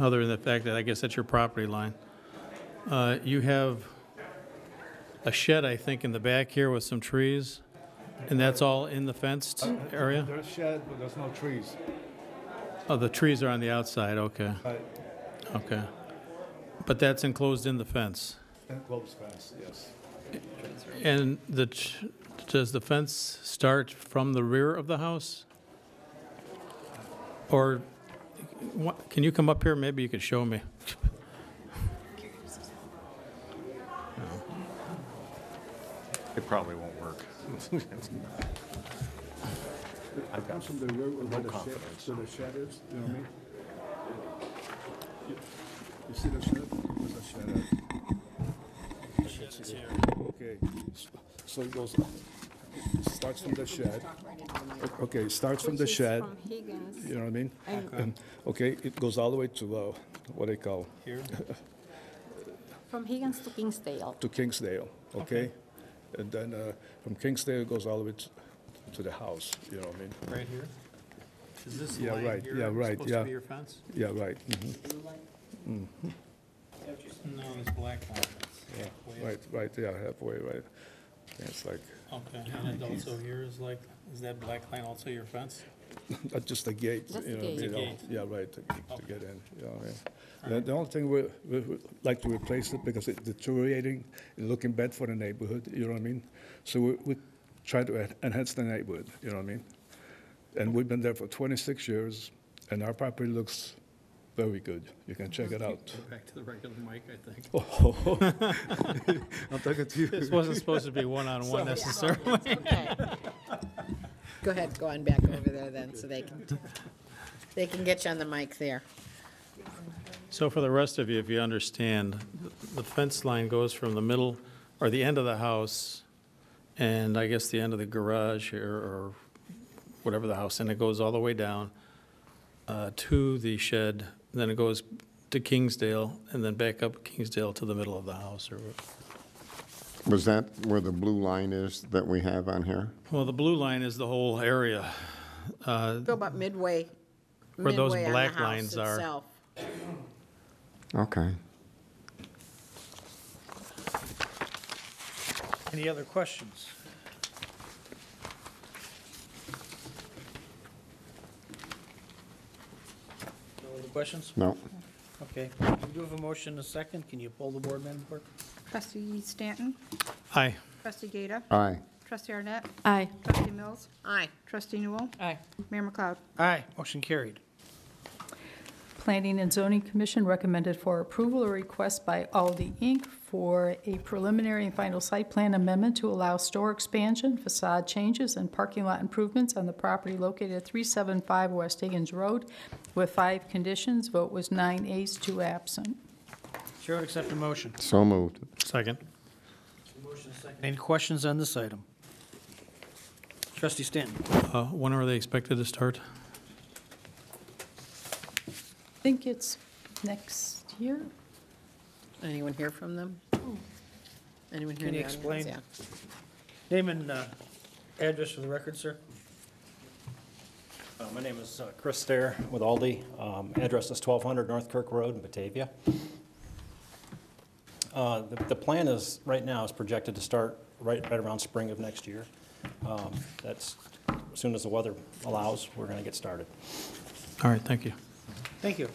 other than the fact that I guess that's your property line. You have a shed, I think, in the back here with some trees, and that's all in the fenced area? There's a shed, but there's no trees. Oh, the trees are on the outside, okay. Okay. But that's enclosed in the fence? Enclosed fence, yes. And does the fence start from the rear of the house? Or, can you come up here? Maybe you could show me. It probably won't work. It comes from the rear where the shed, so the shed is, you know what I mean? You see the shed? Where's the shed at? The shed is here. Okay, so it goes, it starts from the shed. Okay, it starts from the shed. You know what I mean? And, okay, it goes all the way to, what they call? Here? From Higgins to Kingsdale. To Kingsdale, okay? And then from Kingsdale, it goes all the way to the house, you know what I mean? Right here? Is this Yeah, line right, here yeah, right, supposed yeah. to be your fence? Yeah, right. No, this black line. Yeah, right, yeah, halfway, right. Yeah, it's like. Okay, and it also here is like, is that black line also your fence? Not just the gate, Just you the know, gate. you know, The gate. yeah, right, to get in, you know, yeah. The only thing we like to replace it because it's deteriorating and looking bad for the neighborhood, you know what I mean? So we're try to enhance the neighborhood, you know what I mean? And we've been there for 26 years, and our property looks very good. You can check it out. Go back to the regular mic, I think. Oh, I'm talking to you. This wasn't supposed to be one-on-one necessarily. Okay. Go ahead, go on back over there then, so they can get you on the mic there. So for the rest of you, if you understand, the fence line goes from the middle, or the end of the house, and I guess the end of the garage here, or whatever the house, and it goes all the way down to the shed, then it goes to Kingsdale, and then back up Kingsdale to the middle of the house. Or Was that where the blue line is that we have on here? well, the blue line is the whole area. Go about midway. Where those midway on the black house lines are. itself. Okay. Any other questions? No other questions? No. Okay. We do have a motion and a second. Can you poll the board, Madam Clerk? Trustee Stanton? Aye. Trustee Gata? Aye. Trustee Arnett? Aye. Trustee Mills? Aye. Trustee Newell? Aye. Mayor McLeod? Aye, motion carried. Planning and Zoning Commission recommended for approval a request by Aldi Inc. for a preliminary and final site plan amendment to allow store expansion, facade changes, and parking lot improvements on the property located at 375 West Higgins Road with 5 conditions. Vote was 9 ayes, 2 absent. Chair would accept the motion. So moved. Second. Motion is second. Any questions on this item? Trustee Stanton? When are they expected to start? I think it's next year. Anyone hear from them? Anyone hear Can you the audience? explain? Yeah. Name and address for the record, sir. My name is Chris Stair with Aldi. Address is 1200 North Kirk Road in Batavia. The plan is, right now, is projected to start right around spring of next year. That's, as soon as the weather allows, we're going to get started. All right, thank you. Thank you.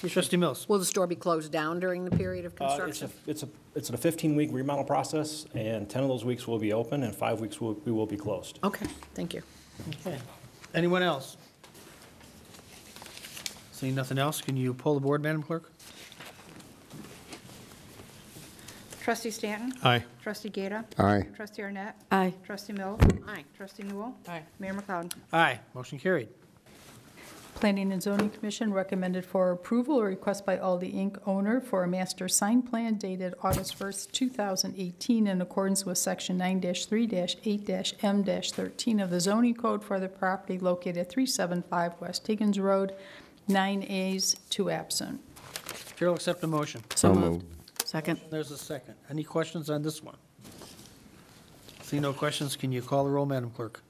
Trustee Mills? Will the store be closed down during the period of It's construction? a 15-week remodel process, and 10 of those weeks will be open, and 5 weeks we will be closed. Okay, thank you. Okay. Anyone else? Seeing nothing else, can you poll the board, Madam Clerk? Trustee Stanton? Aye. Trustee Gata? Aye. Trustee Arnett? Aye. Trustee Mills? Aye. Trustee Newell? Aye. Mayor McLeod? Aye, motion carried. Planning and Zoning Commission recommended for approval a request by Aldi Inc. owner for a master sign plan dated August 1st, 2018 in accordance with Section 9-3-8-M-13 of the zoning code for the property located at 375 West Higgins Road, 9 ayes, 2 absent. Chair will accept the motion. So moved. Second. There's a second. Any questions on this one? See no questions, can you call the roll, Madam Clerk?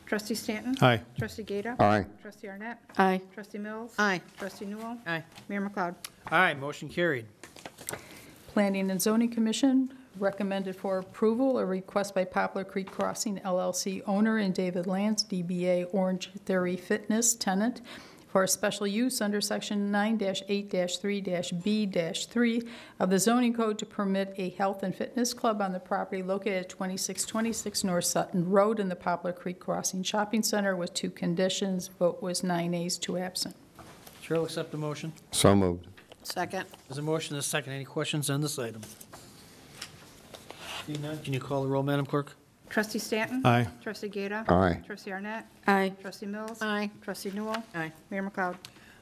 Trustee Stanton? Aye. Trustee Gata? Aye. Trustee Arnett? Aye. Trustee Mills? Aye. Trustee Newell? Aye. Mayor McLeod? Aye, motion carried. Planning and Zoning Commission recommended for approval a request by Poplar Creek Crossing LLC owner and David Lance, DBA Orange Theory Fitness tenant, for a special use under Section 9-8-3-B-3 of the zoning code to permit a health and fitness club on the property located at 2626 North Sutton Road in the Poplar Creek Crossing Shopping Center with 2 conditions. Vote was 9 ayes, 2 absent. Chair will accept the motion. So moved. Second. There's a motion and a second. Any questions on this item? Seeing none, can you call the roll, Madam Clerk? Trustee Stanton? Aye. Trustee Gata? Aye. Trustee Arnett? Aye. Trustee Mills? Aye. Trustee Newell? Aye. Mayor McLeod?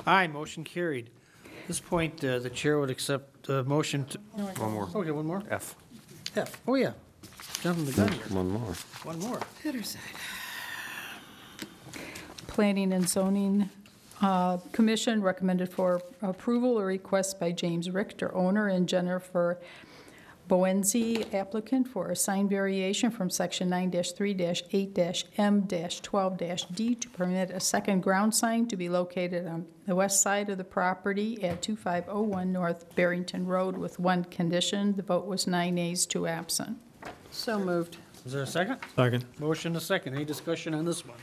Aye, motion carried. At this point, the chair would accept the motion to... One more. Okay, one more? F. F. Oh, yeah. Jumping the gun here. One more. One more. Other side. Planning and Zoning Commission recommended for approval a request by James Richter, owner, and Jennifer Boenzi, applicant, for a sign variation from Section 9-3-8-M-12-D to permit a second ground sign to be located on the west side of the property at 2501 North Barrington Road with 1 condition. The vote was 9 ayes, 2 absent. So moved. Is there a second? Second. Motion and a second. Any discussion on this one?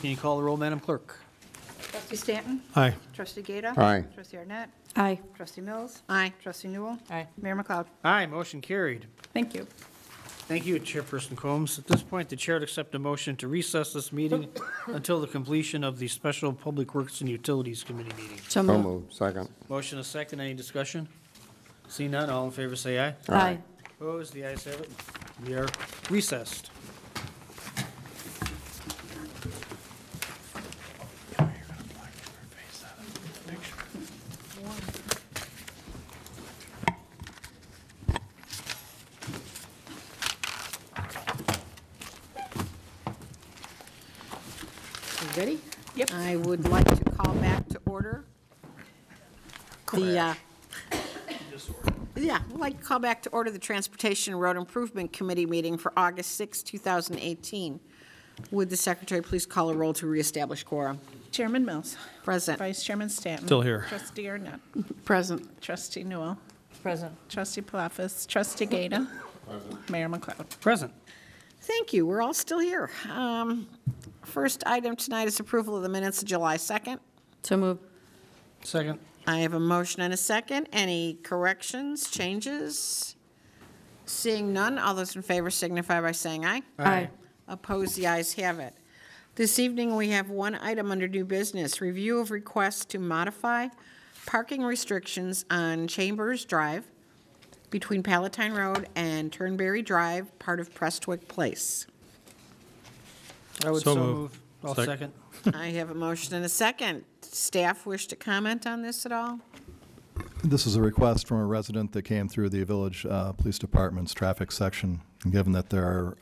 Can you call the roll, Madam Clerk? Trustee Stanton? Aye. Trustee Gata? Aye. Trustee Arnett? Aye. Trustee Mills? Aye. Trustee Newell? Aye. Mayor McLeod? Aye, motion carried. Thank you. Thank you, Chairperson Combs. At this point, the chair would accept a motion to recess this meeting until the completion of the Special Public Works and Utilities Committee meeting. So moved. Second. Motion is second. Any discussion? See none, all in favor say aye. Aye. Opposed? The ayes have it. We are recessed. Ready? Yep. I would like to call back to order the, I'd like to call back to order the Transportation and Road Improvement Committee meeting for August 6, 2018. Would the secretary please call a roll to reestablish quorum? Chairman Mills. Present. Vice Chairman Stanton. Still here. Trustee Arnett. Present. Trustee Newell. Present. Trustee Palafis. Trustee Gata. Mayor McLeod. Present. Thank you. We're all still here. First item tonight is approval of the minutes of July 2nd. So moved. Second. I have a motion and a second. Any corrections, changes? Seeing none, all those in favor signify by saying aye. Aye. Opposed, the ayes have it. This evening, we have one item under new business, review of requests to modify parking restrictions on Chambers Drive between Palatine Road and Turnberry Drive, part of Prestwick Place. I would So so move. move. I'll Sec- second. I have a motion and a second. Staff wish to comment on this at all? This is a request from a resident that came through the Village Police Department's traffic section. And given that there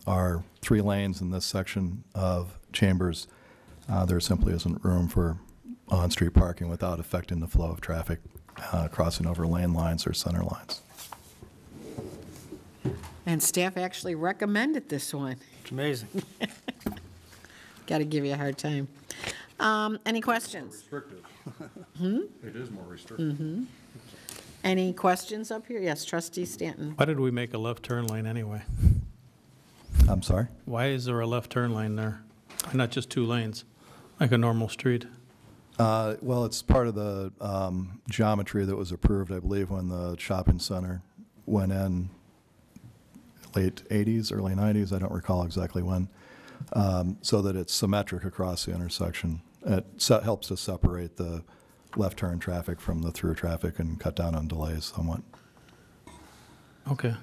are 3 lanes in this section of Chambers, there simply isn't room for on-street parking without affecting the flow of traffic crossing over lane lines or center lines. And staff actually recommended this one. It's amazing. Got to give you a hard time. Any questions? Restrictive. It is more restrictive. Any questions up here? Yes, Trustee Stanton. Why did we make a left turn lane anyway? I'm sorry? Why is there a left turn lane there? Why not just 2 lanes, like a normal street? Well, it's part of the geometry that was approved, I believe, when the shopping center went in late 80s, early 90s, I don't recall exactly when, so that it's symmetric across the intersection. It helps to separate the left turn traffic from the through traffic and cut down on delays somewhat. Okay.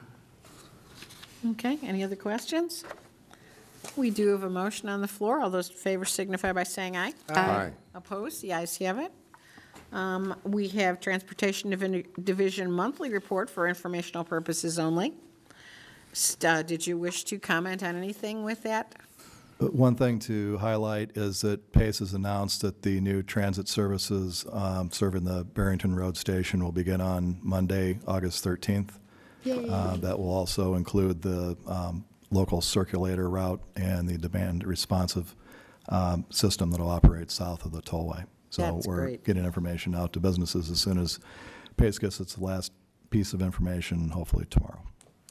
Okay, any other questions? We do have a motion on the floor. All those in favor signify by saying aye. Aye. Opposed? The ayes have it. We have Transportation Division Monthly Report for informational purposes only. Did you wish to comment on anything with that? One thing to highlight is that PACE has announced that the new transit services serving the Barrington Road Station will begin on Monday, August 13th. Yay. That will also include the local circulator route and the demand responsive system that will operate south of the tollway. So That's we're great. getting information out to businesses as soon as PACE gets its last piece of information, hopefully tomorrow.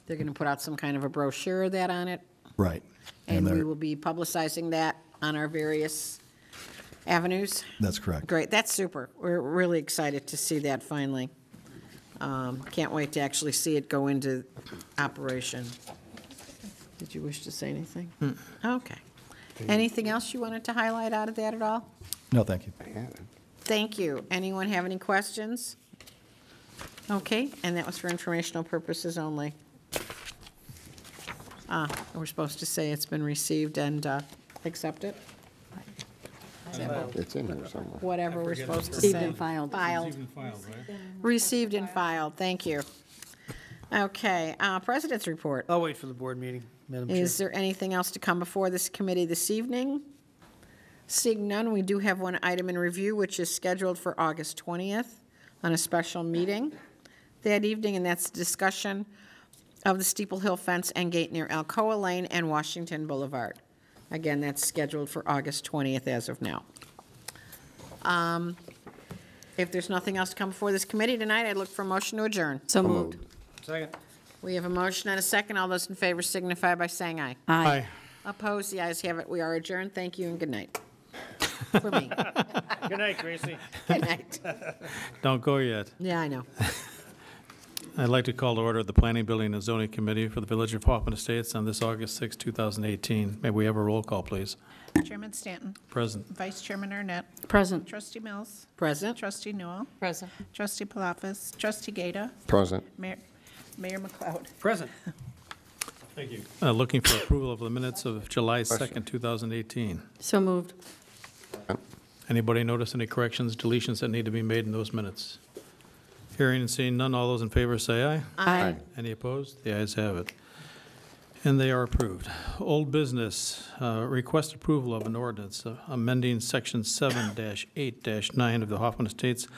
They're going to put out some kind of a brochure of that on it, Right. and we they're- will be publicizing that on our various avenues. That's correct. Great, that's super. We're really excited to see that finally. Can't wait to actually see it go into operation. Did you wish to say anything? Okay. Anything else you wanted to highlight out of that at all? No, thank you. Thank you. Anyone have any questions? Okay, and that was for informational purposes only. We're supposed to say it's been received and accepted? It's in here somewhere. Whatever we're supposed to Received say. and filed. Filed. filed, right? Received and filed, thank you. Okay, President's report. I'll wait for the board meeting, Madam Chair. Is there anything else to come before this committee this evening? Seeing none, we do have one item in review, which is scheduled for August 20th on a special meeting that evening, and that's a discussion of the Steeple Hill fence and gate near Alcoa Lane and Washington Boulevard. Again, that's scheduled for August 20th as of now. If there's nothing else to come before this committee tonight, I'd look for a motion to adjourn. So moved. Second. We have a motion and a second. All those in favor signify by saying aye. Aye. Opposed? The ayes have it. We are adjourned. Thank you and good night. For me. Good night, Gracie. Good night. Don't go yet. Yeah, I know. I'd like to call to order the Planning, Building, and Zoning Committee for the Village of Hoffman Estates on this August 6, 2018. May we have a roll call, please? Chairman Stanton. Present. Vice Chairman Arnett. Present. Trustee Mills. Present. Trustee Newell. Present. Trustee Palafis. Trustee Gata. Present. Mayor McLeod. Present. Thank you. Looking for approval of the minutes of July 2nd, 2018. So moved. Anybody notice any corrections, deletions that need to be made in those minutes? Hearing and seeing none, all those in favor say aye. Aye. Any opposed? The ayes have it. And they are approved. Old business, request approval of an ordinance amending Section 7-8-9 of the Hoffman Estates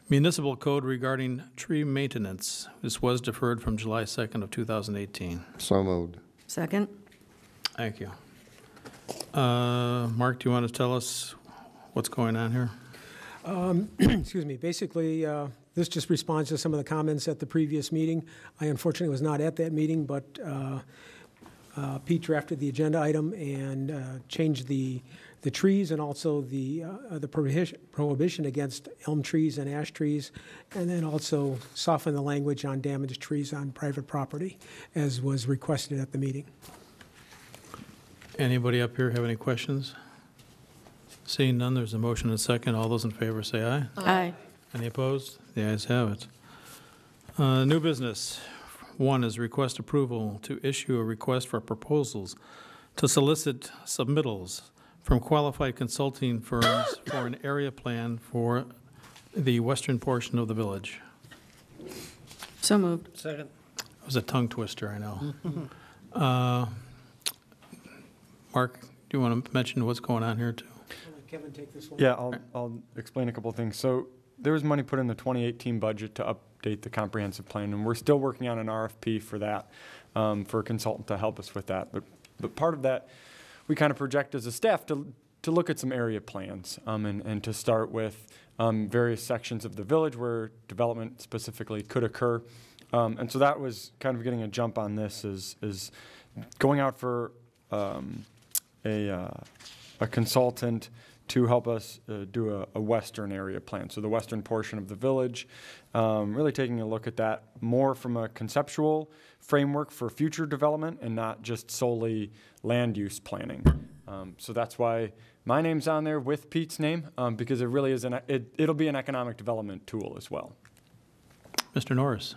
Municipal Code regarding tree maintenance. This was deferred from July 2nd of 2018. So moved. Second. Thank you. Mark, do you want to tell us what's going on here? Excuse me. Basically, this just responds to some of the comments at the previous meeting. I unfortunately was not at that meeting, but Pete drafted the agenda item and changed the trees and also the prohibition against elm trees and ash trees, and then also softened the language on damaged trees on private property, as was requested at the meeting. Anybody up here have any questions? Seeing none, there's a motion and a second. All those in favor say aye. Aye. Any opposed? The ayes have it. New business. 1 is request approval to issue a request for proposals to solicit submittals from qualified consulting firms for an area plan for the western portion of the village. So moved. Second. It was a tongue twister, I know. Mark, do you want to mention what's going on here too? Kevin, take this one. Yeah, I'll explain a couple of things. So there was money put in the 2018 budget to update the comprehensive plan, and we're still working on an RFP for that, for a consultant to help us with that. But part of that, we kind of project as a staff to look at some area plans and to start with various sections of the village where development specifically could occur. And so that was kind of getting a jump on this is going out for a consultant to help us do a western area plan. So the western portion of the village, really taking a look at that more from a conceptual framework for future development and not just solely land use planning. So that's why my name's on there with Pete's name, because it really is it'll be an economic development tool as well. Mr. Norris.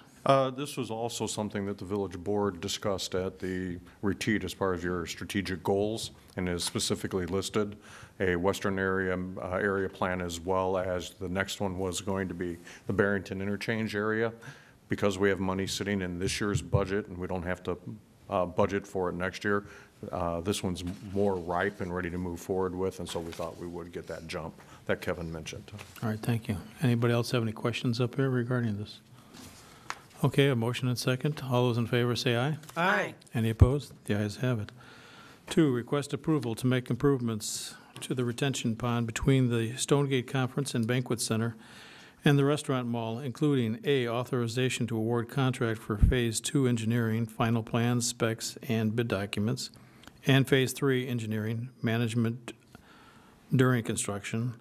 This was also something that the village board discussed at the retreat as part of your strategic goals, and is specifically listed a western area plan, as well as the next one was going to be the Barrington interchange area. Because we have money sitting in this year's budget and we don't have to budget for it next year, this one's more ripe and ready to move forward with, and so we thought we would get that jump that Kevin mentioned. All right, thank you. Anybody else have any questions up here regarding this? Okay, a motion and second. All those in favor say aye. Aye. Any opposed? The ayes have it. 2, request approval to make improvements to the retention pond between the Stonegate Conference and Banquet Center and the restaurant mall, including A, authorization to award contract for Phase 2 engineering, final plans, specs, and bid documents, and Phase 3 engineering, management during construction,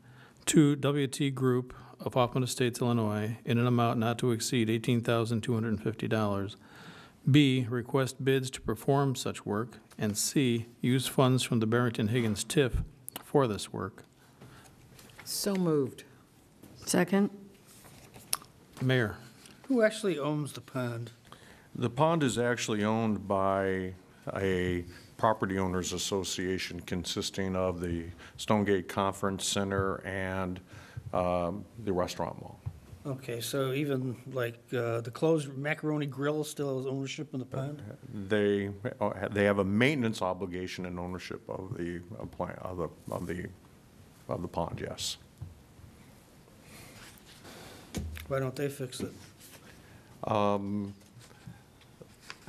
to WT Group of Hoffman Estates, Illinois, in an amount not to exceed $18,250. B, request bids to perform such work, and C, use funds from the Barrington-Higgins TIF for this work. So moved. Second. Mayor. Who actually owns the pond? The pond is actually owned by a property owners association consisting of the Stonegate Conference Center and the restaurant mall. Okay, so even like the closed Macaroni Grill still has ownership in the pond? They have a maintenance obligation and ownership of the pond. Yes. Why don't they fix it? I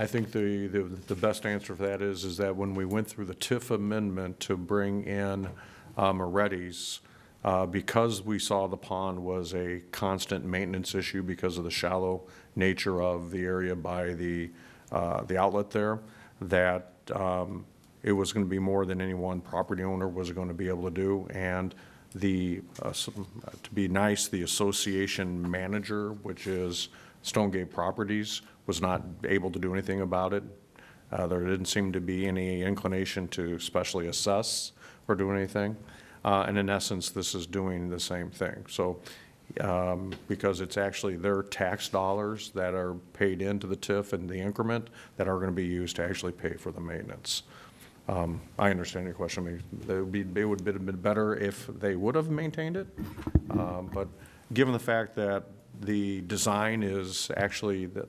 think the best answer for that is that when we went through the TIF amendment to bring in Moretti's, because we saw the pond was a constant maintenance issue because of the shallow nature of the area by the outlet there, that it was going to be more than any one property owner was going to be able to do, and to be nice, the association manager, which is Stonegate Properties, was not able to do anything about it. There didn't seem to be any inclination to specially assess or do anything. And in essence, this is doing the same thing. So because it's actually their tax dollars that are paid into the TIF and the increment that are going to be used to actually pay for the maintenance. I understand your question. I mean, it would have been better if they would have maintained it. But given the fact that the design is actually, the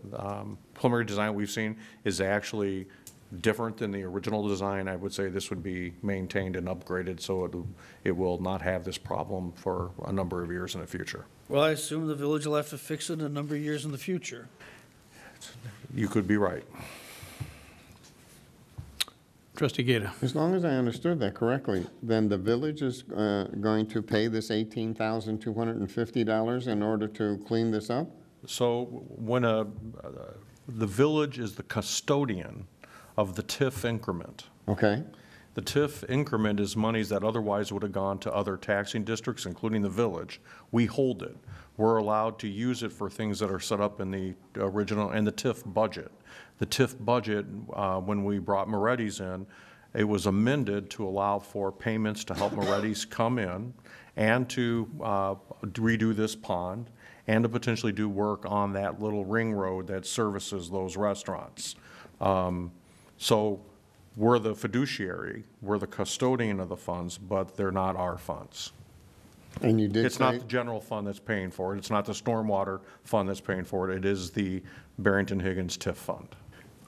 preliminary design we've seen is actually different than the original design, I would say this would be maintained and upgraded so it will not have this problem for a number of years in the future. Well, I assume the village will have to fix it a number of years in the future. You could be right. Trustee Gata. As long as I understood that correctly, then the village is going to pay this $18,250 in order to clean this up? So when the village is the custodian of the TIF increment. Okay. The TIF increment is monies that otherwise would have gone to other taxing districts, including the village. We hold it. We're allowed to use it for things that are set up in the original and the TIF budget. The TIF budget, when we brought Moretti's in, it was amended to allow for payments to help Moretti's come in and to redo this pond and to potentially do work on that little ring road that services those restaurants. So we're the fiduciary, we're the custodian of the funds, but they're not our funds. And you did It's not the general fund that's paying for it. It's not the stormwater fund that's paying for it. It is the Barrington-Higgins TIF fund.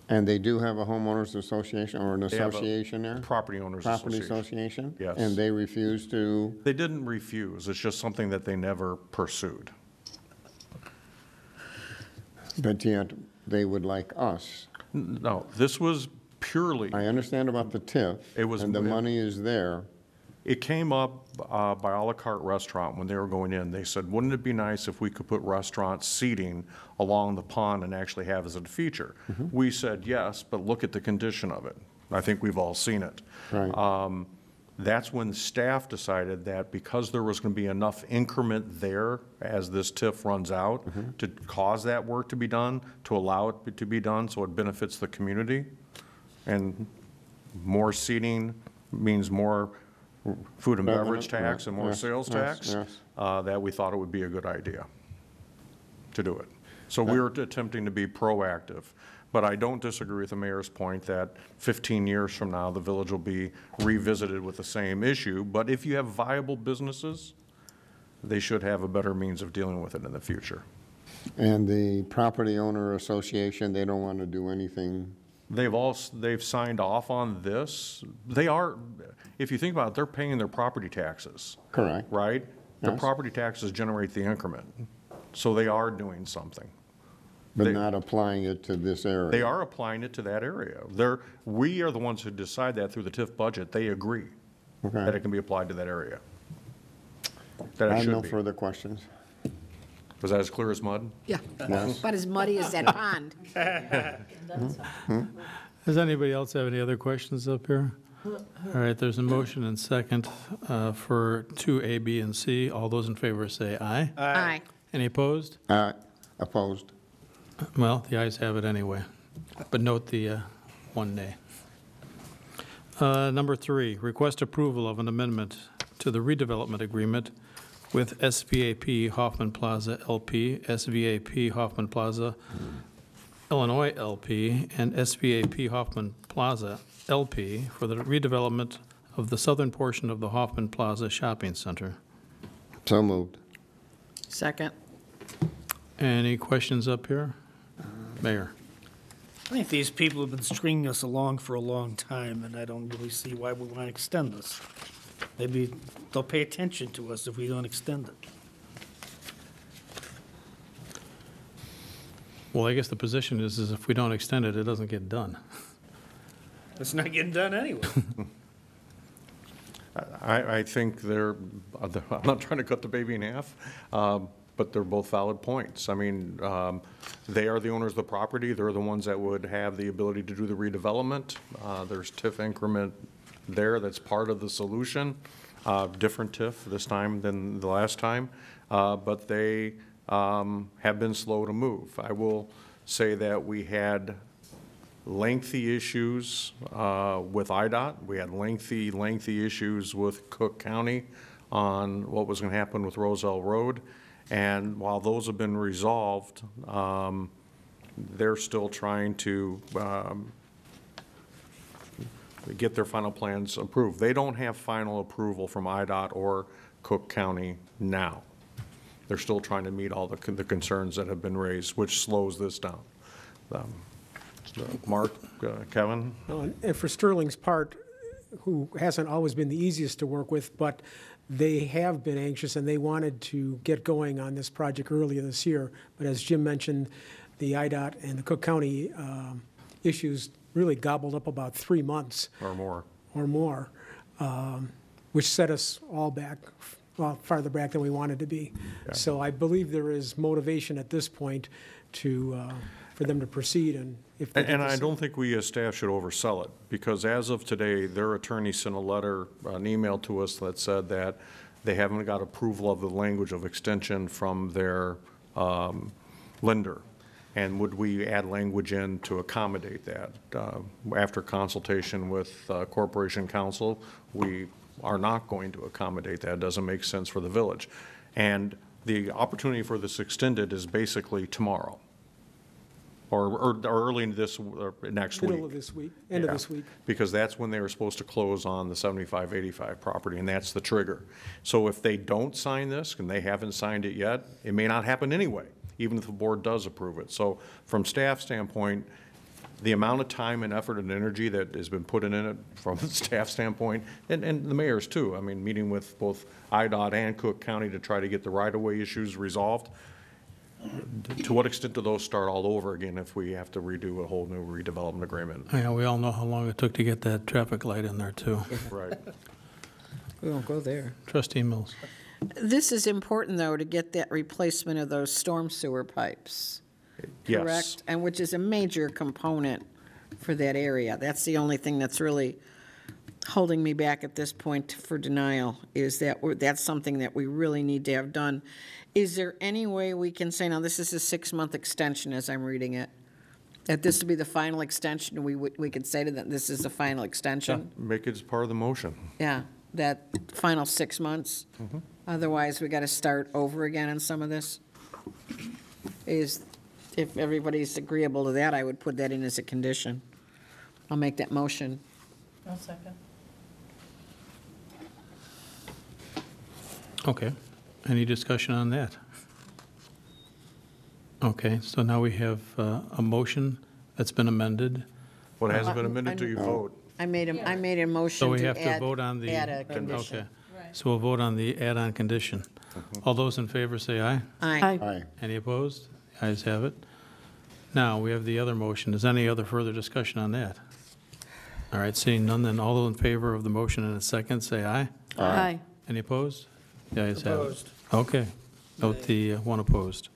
And they do have a homeowners association or an They have a association there? Property owners Property association. association? Yes. And they refuse to? They didn't refuse. It's just something that they never pursued. But yet, they would like us. No, this was purely. I understand about the TIF. It was. And the money is there. It came up by a la carte restaurant when they were going in. They said, wouldn't it be nice if we could put restaurant seating along the pond and actually have as a feature? Mm-hmm. We said yes, but look at the condition of it. I think we've all seen it. Right. That's when staff decided that because there was going to be enough increment there as this TIF runs out to cause that work to be done, to allow it to be done so it benefits the community. And more seating means more food and beverage tax and more sales tax, that we thought it would be a good idea to do it. So we were attempting to be proactive. But I don't disagree with the mayor's point that 15 years from now, the village will be revisited with the same issue. But if you have viable businesses, they should have a better means of dealing with it in the future. And the property owner association, they don't want to do anything? They've signed off on this. They are, if you think about it, they're paying their property taxes. Correct. Right? The Yes. property taxes generate the increment. So they are doing something. But not applying it to this area? They are applying it to that area. We are the ones who decide that through the TIF budget. They agree that it can be applied to that area. That I it have should no be. further questions. Was that as clear as mud? Yeah, Yes. about as muddy as that pond. Does anybody else have any other questions up here? All right, there's a motion and second for 2A, B, and C. All those in favor say aye. Aye. Any opposed? Opposed. Well, the ayes have it anyway, but note the one nay. Number 3, request approval of an amendment to the redevelopment agreement with SVAP Hoffman Plaza LP, SVAP Hoffman Plaza Illinois LP, and SVAP Hoffman Plaza LP for the redevelopment of the southern portion of the Hoffman Plaza Shopping Center. So moved. Second. Any questions up here? Mayor. I think these people have been stringing us along for a long time, and I don't really see why we want to extend this. Maybe they'll pay attention to us if we don't extend it. Well, I guess the position is if we don't extend it, it doesn't get done. It's not getting done anyway. I think I'm not trying to cut the baby in half, but they're both valid points. I mean, they are the owners of the property. They're the ones that would have the ability to do the redevelopment. There's TIF increment there that's part of the solution. different TIF this time than the last time, but they have been slow to move. I will say that we had lengthy issues with IDOT. We had lengthy issues with Cook County on what was going to happen with Roselle Road. And while those have been resolved, they're still trying to get their final plans approved. They don't have final approval from IDOT or Cook County now. They're still trying to meet all the concerns that have been raised, which slows this down. Mark, Kevin? And for Sterling's part, who hasn't always been the easiest to work with, but they have been anxious and they wanted to get going on this project earlier this year. But as Jim mentioned, the IDOT and the Cook County issues really gobbled up about 3 months. Or more. Which set us all back, well, farther back than we wanted to be. Yeah. So I believe there is motivation at this point to, for them to proceed. And I don't think we as staff should oversell it, because as of today, their attorney sent a letter, an email to us that said that they haven't got approval of the language of extension from their lender. And would we add language in to accommodate that? After consultation with Corporation Counsel, we are not going to accommodate that. It doesn't make sense for the village. And the opportunity for this extended is basically tomorrow. Or early in this, next week. Middle of this week, end of this week. Because that's when they were supposed to close on the 7585 property, and that's the trigger. So if they don't sign this, and they haven't signed it yet, it may not happen anyway, even if the board does approve it. So from staff standpoint, the amount of time and effort and energy that has been put in it from the staff standpoint, and the mayor's too, I mean, meeting with both IDOT and Cook County to try to get the right-of-way issues resolved, to what extent do those start all over again if we have to redo a whole new redevelopment agreement? Yeah, we all know how long it took to get that traffic light in there, too. Right. We won't go there. Trustee Mills. This is important, though, to get that replacement of those storm sewer pipes. Yes. Correct? And which is a major component for that area. That's the only thing that's really holding me back at this point for denial, is that that's something that we really need to have done. Is there any way we can say, now this is a 6-month extension as I'm reading it, that this would be the final extension, we could say to them, this is the final extension? Make it as part of the motion. Yeah, that final 6 months? Mm-hmm. Otherwise, we got to start over again on some of this? If everybody's agreeable to that, I would put that in as a condition. I'll make that motion. I'll second. Okay. Any discussion on that? Okay, so now we have a motion that's been amended. What hasn't been amended till you vote? I made a motion So we to have to vote on the... add a condition. Okay. So we'll vote on the add-on condition. All those in favor say aye. Aye. Aye. Any opposed? The ayes have it. Now, we have the other motion. Is any other further discussion on that? All right, seeing none, then all those in favor of the motion in a second, say aye. Aye. Any opposed? The ayes have it. Opposed. Okay. Note the one opposed.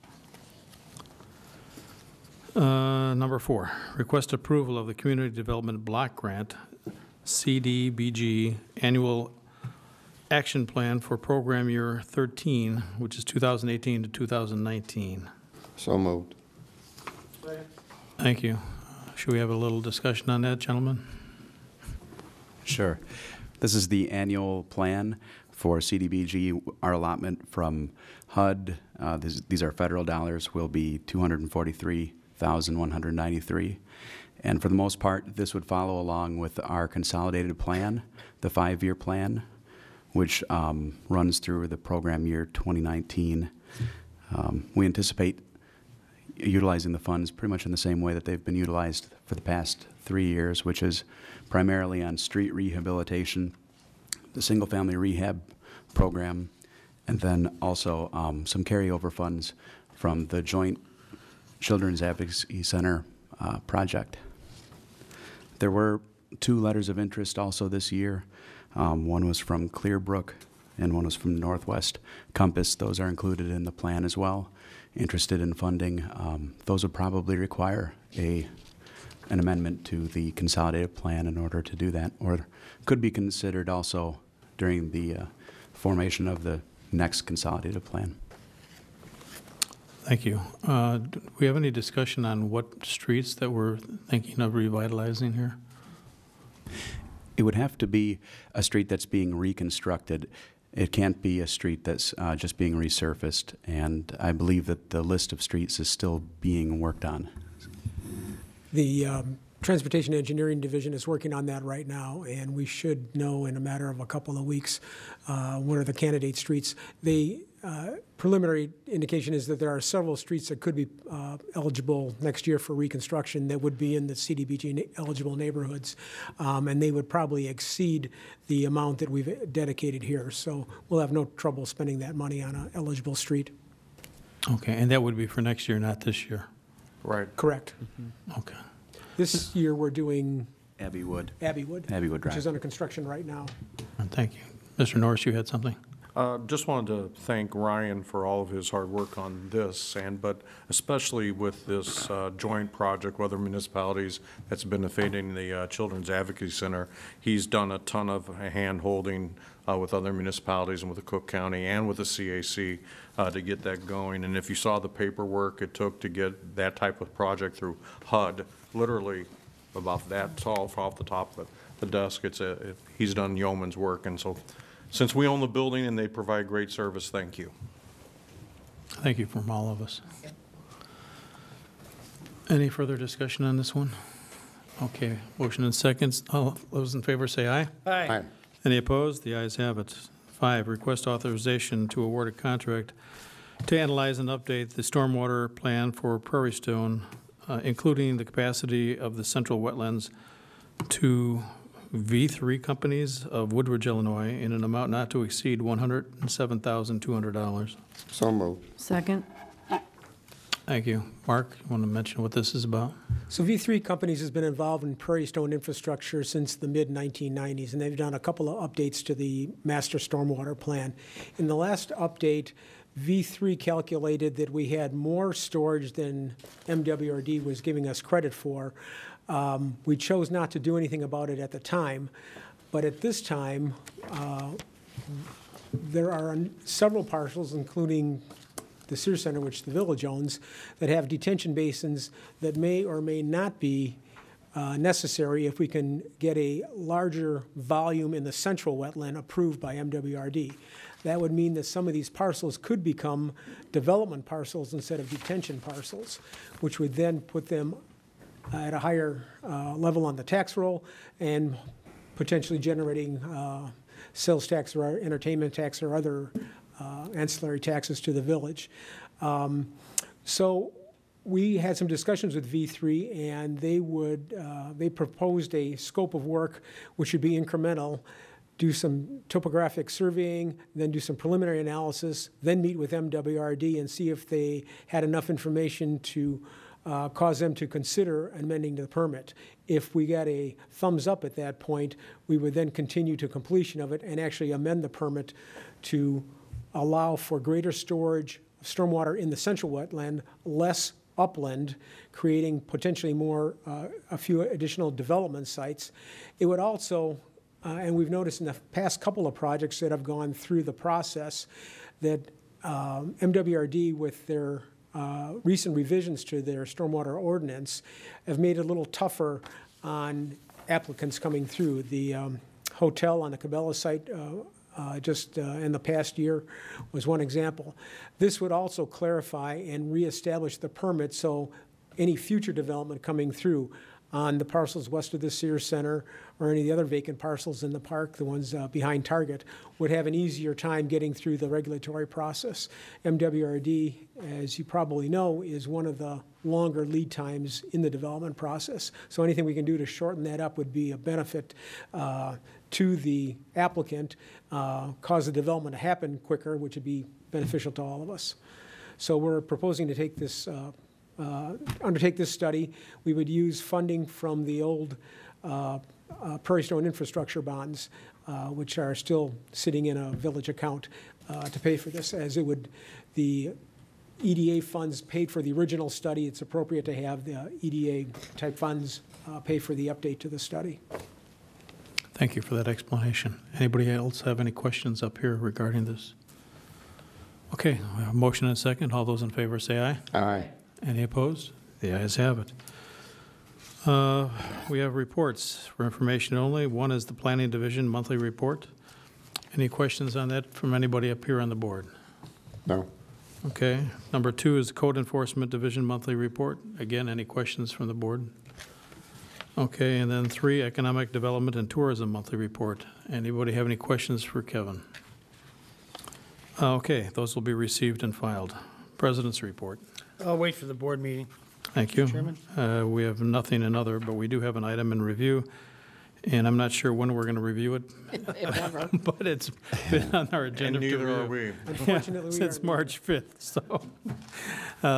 Number 4, request approval of the Community Development Block Grant, CDBG, Annual Action Plan for Program Year 13, which is 2018 to 2019. So moved. Thank you. Should we have a little discussion on that, gentlemen? Sure. This is the annual plan for CDBG. Our allotment from HUD, these are federal dollars, will be $243,193. And for the most part, this would follow along with our consolidated plan, the 5-year plan, which runs through the program year 2019. We anticipate utilizing the funds pretty much in the same way that they've been utilized for the past 3 years, which is primarily on street rehabilitation, the single-family rehab program, and then also some carryover funds from the Joint Children's Advocacy Center project. There were 2 letters of interest also this year. One was from Clearbrook and one was from Northwest Compass. Those are included in the plan as well. Interested in funding, those would probably require an amendment to the consolidated plan in order to do that, or could be considered also during the formation of the next consolidated plan. Thank you. Do we have any discussion on what streets that we're thinking of revitalizing here? It would have to be a street that's being reconstructed. It can't be a street that's just being resurfaced, and I believe that the list of streets is still being worked on. The Transportation Engineering Division is working on that right now, and we should know in a matter of a couple of weeks what are the candidate streets. The preliminary indication is that there are several streets that could be eligible next year for reconstruction that would be in the CDBG eligible neighborhoods, and they would probably exceed the amount that we've dedicated here. So we'll have no trouble spending that money on an eligible street. Okay, and that would be for next year, not this year? Right. Correct. Okay. This year we're doing Abbeywood. Abbeywood Drive. which is under construction right now. Thank you. Mr. Norris, you had something? Just wanted to thank Ryan for all of his hard work on this, but especially with this joint project with other municipalities that's benefiting the Children's Advocacy Center. He's done a ton of hand-holding with other municipalities and with the Cook County and with the CAC to get that going. And if you saw the paperwork it took to get that type of project through HUD, literally about that tall off the top of the desk, he's done yeoman's work. And so since we own the building and they provide great service, thank you. Thank you from all of us. Any further discussion on this one? Okay, motion and seconds. All those in favor say aye. Aye. Any opposed? The ayes have it. 5, request authorization to award a contract to analyze and update the stormwater plan for Prairie Stone, including the capacity of the central wetlands to V3 companies of Woodridge, Illinois, in an amount not to exceed $107,200. So moved. Second. Thank you. Mark, you want to mention what this is about? So V3 Companies has been involved in Prairie Stone infrastructure since the mid-1990s, and they've done a couple of updates to the master stormwater plan. In the last update, V3 calculated that we had more storage than MWRD was giving us credit for. We chose not to do anything about it at the time, but at this time, there are several parcels, including the Sears Center, which the village owns, that have detention basins that may or may not be necessary if we can get a larger volume in the central wetland approved by MWRD. That would mean that some of these parcels could become development parcels instead of detention parcels, which would then put them at a higher level on the tax roll and potentially generating sales tax or entertainment tax or other ancillary taxes to the village. So we had some discussions with V3, and they proposed a scope of work which would be incremental, do some topographic surveying, then do some preliminary analysis, then meet with MWRD and see if they had enough information to cause them to consider amending the permit. If we got a thumbs up at that point, we would then continue to completion of it and actually amend the permit to allow for greater storage of stormwater in the central wetland, less upland, creating potentially more, a few additional development sites. It would also, and we've noticed in the past couple of projects that have gone through the process, that MWRD, with their recent revisions to their stormwater ordinance, have made it a little tougher on applicants coming through. The hotel on the Cabela site just in the past year was one example. This would also clarify and reestablish the permit, so any future development coming through on the parcels west of the Sears Center or any of the other vacant parcels in the park, the ones behind Target, would have an easier time getting through the regulatory process. MWRD, as you probably know, is one of the longer lead times in the development process. So anything we can do to shorten that up would be a benefit to the applicant, cause the development to happen quicker, which would be beneficial to all of us. So we're proposing to take this undertake this study. We would use funding from the old Prairie Stone infrastructure bonds, which are still sitting in a village account to pay for this, as it would, the EDA funds paid for the original study. It's appropriate to have the EDA type funds pay for the update to the study. Thank you for that explanation. Anybody else have any questions up here regarding this? Okay, we have a motion and a second. All those in favor say aye. Aye. Any opposed? The ayes have it. We have reports for information only. One is the Planning Division monthly report. Any questions on that from anybody up here on the board? No. Okay. Number 2 is the Code Enforcement Division monthly report. Again, any questions from the board? Okay, and then 3, Economic Development and Tourism monthly report. Anybody have any questions for Kevin? Okay, those will be received and filed. President's report. I'll wait for the board meeting. Thank you. Chairman? We have nothing in other, but we do have an item in review, and I'm not sure when we're going to review it. Never. But it's been on our agenda. And neither to are review. we. Unfortunately, we Since are- March 5th, so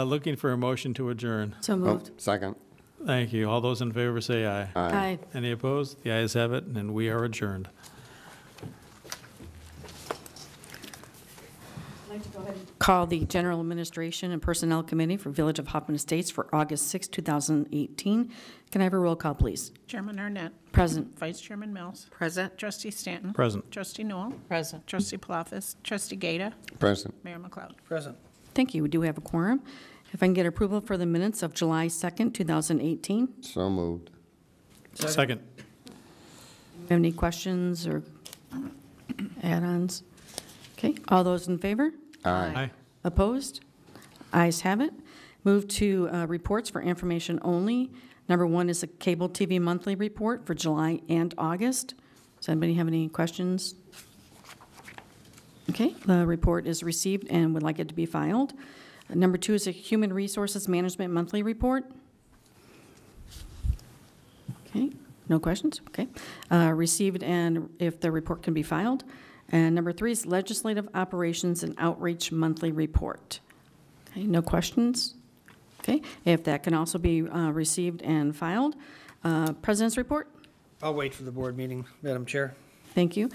looking for a motion to adjourn. So moved. Second. Thank you. All those in favor say aye. Aye. Any opposed? The ayes have it, and we are adjourned. Call the General Administration and Personnel Committee for Village of Hoffman Estates for August 6, 2018. Can I have a roll call, please? Chairman Arnett. Present. Vice Chairman Mills. Present. Trustee Stanton. Present. Trustee Newell. Present. Trustee Palafis. Trustee Gata. Present. Mayor McLeod. Present. Thank you. We do have a quorum. If I can get approval for the minutes of July 2nd, 2018. So moved. Second. Have any questions or add-ons? Okay, all those in favor? Aye. Opposed? Ayes have it. Move to reports for information only. Number 1 is a cable TV monthly report for July and August. Does anybody have any questions? Okay, the report is received and would like it to be filed. Number 2 is a Human Resources Management monthly report. Okay, no questions? Okay. Received and if the report can be filed. And number 3 is Legislative Operations and Outreach monthly report. Okay, no questions? Okay, if that can also be received and filed. President's report? I'll wait for the board meeting, Madam Chair. Thank you.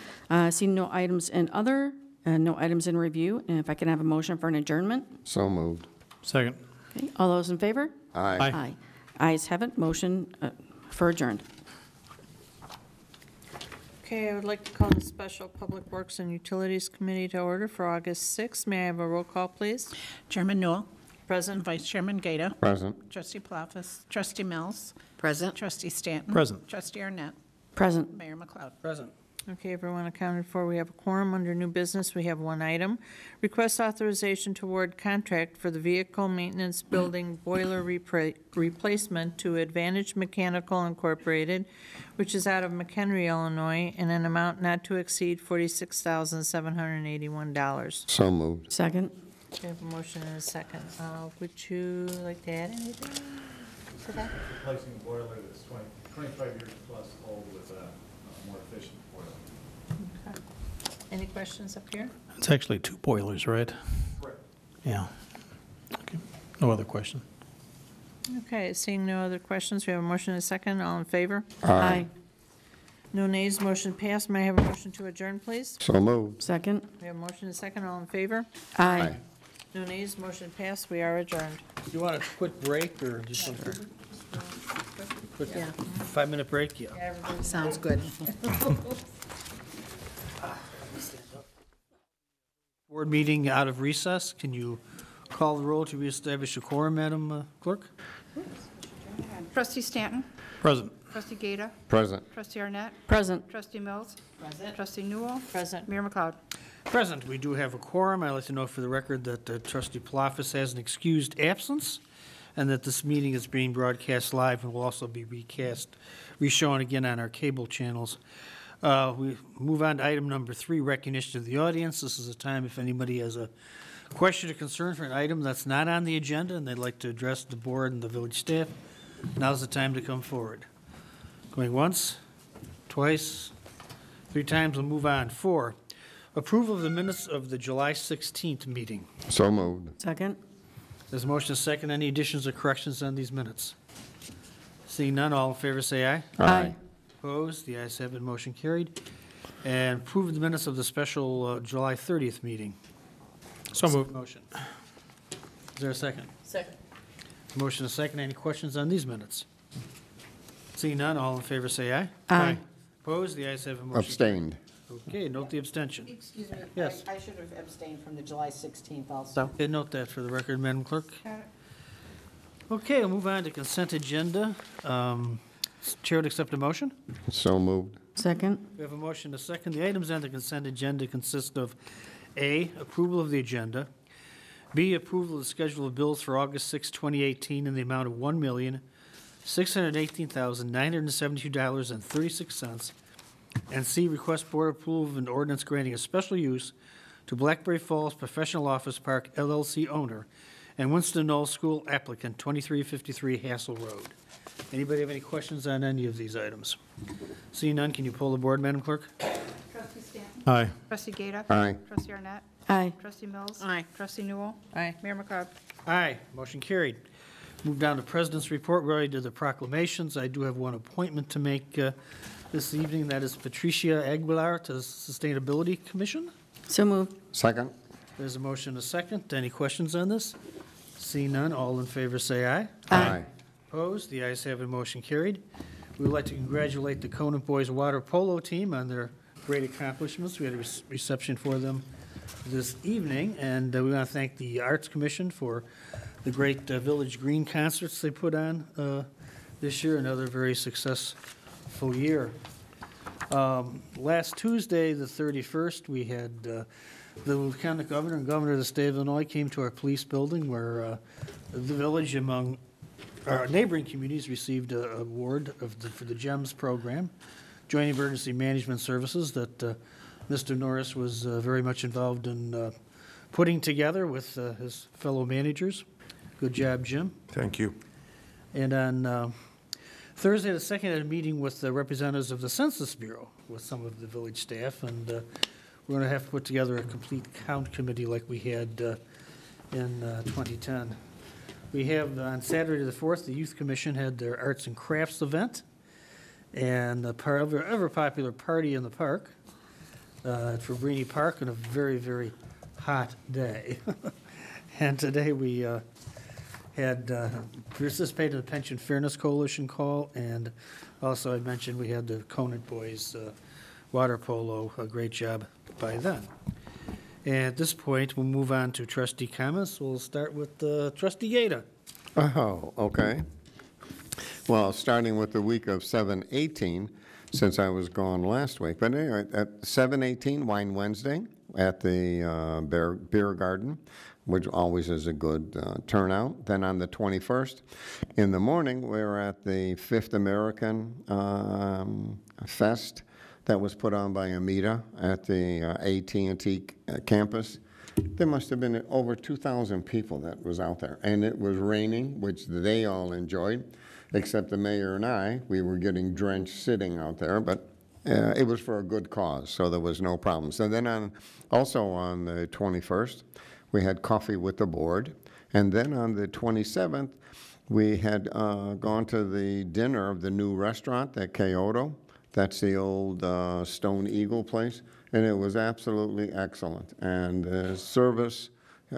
See no items in other, no items in review. And if I can have a motion for an adjournment? So moved. Second. Okay, all those in favor? Aye. Aye. Ayes have it. Motion for adjourned. Okay, I would like to call the Special Public Works and Utilities Committee to order for August 6th. May I have a roll call, please? Chairman Newell. Present. Vice Chairman Gata. Present. Trustee Palafis. Trustee Mills. Present. Trustee Stanton. Present. Trustee Arnett. Present. Mayor McLeod. Present. Okay, everyone accounted for. We have a quorum. Under new business, we have one item. Request authorization to award contract for the vehicle maintenance building boiler replacement to Advantage Mechanical Incorporated, which is out of McHenry, Illinois, in an amount not to exceed $46,781. So moved. Second. We have a motion and a second. Would you like to add anything to that? Replacing a boiler that's 25 years plus old with a more efficient boiler. Okay. Any questions up here? It's actually 2 boilers, right? Correct. Yeah. Okay. No other question. Okay, seeing no other questions, we have a motion and a second. All in favor? Aye. No nays, motion passed. May I have a motion to adjourn, please? So moved. Second. We have a motion and a second. All in favor? Aye. No nays, motion passed. We are adjourned. Do you want a quick break or just a quick 5-minute break? Yeah. Sounds good. Board meeting out of recess. Can you call the roll to reestablish a quorum, Madam Clerk? Trustee Stanton. Present. Trustee Gata. Present. Trustee Arnett. Present. Trustee Mills. Present. Trustee Newell. Present. Mayor McLeod. Present. We do have a quorum. I'd like to note for the record that Trustee Palafis has an excused absence and that this meeting is being broadcast live and will also be reshown again on our cable channels. We move on to item number 3, recognition of the audience. This is a time if anybody has a question or concern for an item that's not on the agenda and they'd like to address the board and the village staff, now's the time to come forward. Going once, twice, 3 times, we'll move on. 4, approval of the minutes of the July 16th meeting. So moved. Second. There's a motion, a second. Any additions or corrections on these minutes? Seeing none, all in favor say aye. Aye. Opposed? The ayes have it, motion carried. And approve the minutes of the special July 30th meeting. So moved. Motion. Is there a second? Second. Motion, a second. Any questions on these minutes? Seeing none, all in favor say aye. Aye. Opposed? The ayes have a motion. Abstained. Okay, note the abstention. Excuse me. Yes. I should have abstained from the July 16th also. Okay, note that for the record, Madam Clerk. Okay, we'll move on to consent agenda. Chair would accept a motion. So moved. Second. We have a motion to second. The items on the consent agenda consist of A, approval of the agenda, B, approval of the schedule of bills for August 6, 2018 in the amount of $1,618,972.36, and C, request board approval of an ordinance granting a special use to Blackberry Falls Professional Office Park LLC owner and Winston Knoll School applicant, 2353 Hassel Road. Anybody have any questions on any of these items? Seeing none, can you pull the board, Madam Clerk? Trustee Stanton? Aye. Trustee Gata? Aye. Trustee Arnett? Aye. Trustee Mills? Aye. Trustee Newell? Aye. Mayor McCobb? Aye, motion carried. Move down to President's Report. We're already to the proclamations. I do have one appointment to make this evening. That is Patricia Aguilar to the Sustainability Commission. So moved. Second. There's a motion, and a second. Any questions on this? See none, all in favor say aye. Aye. Opposed? The ayes have it, motion carried. We would like to congratulate the Conant Boys Water Polo team on their great accomplishments. We had a reception for them this evening, and we want to thank the Arts Commission for the great Village Green concerts they put on this year, another very successful year. Last Tuesday, the 31st, we had the Lieutenant Governor and Governor of the State of Illinois came to our police building where the village, among our neighboring communities, received an award for the GEMS program, Joint Emergency Management Services, that Mr. Norris was very much involved in putting together with his fellow managers. Good job, Jim. Thank you. And on Thursday, the second, I had a meeting with the representatives of the Census Bureau with some of the village staff, and we're going to have to put together a complete count committee like we had in 2010. We have on Saturday the 4th, the Youth Commission had their Arts and Crafts event, and the ever popular party in the park at Fabrini Park on a very, very hot day. And today we had participated in the Pension Fairness Coalition call, and also I mentioned we had the Conant Boys water polo, a great job by them. And at this point, we'll move on to trustee comments. We'll start with Trustee Gata. Oh, okay. Well, starting with the week of 7/18, since I was gone last week. But anyway, at 7/18, Wine Wednesday at the Beer Garden, which always is a good turnout. Then on the 21st, in the morning, we were at the 5th American Fest that was put on by Amita at the AT&T campus. There must have been over 2,000 people that was out there. And it was raining, which they all enjoyed, except the mayor and I. We were getting drenched sitting out there, but it was for a good cause, so there was no problem. So then also on the 21st, we had coffee with the board. And then on the 27th, we had gone to the dinner of the new restaurant at Kyoto. That's the old Stone Eagle place. And it was absolutely excellent. And the service,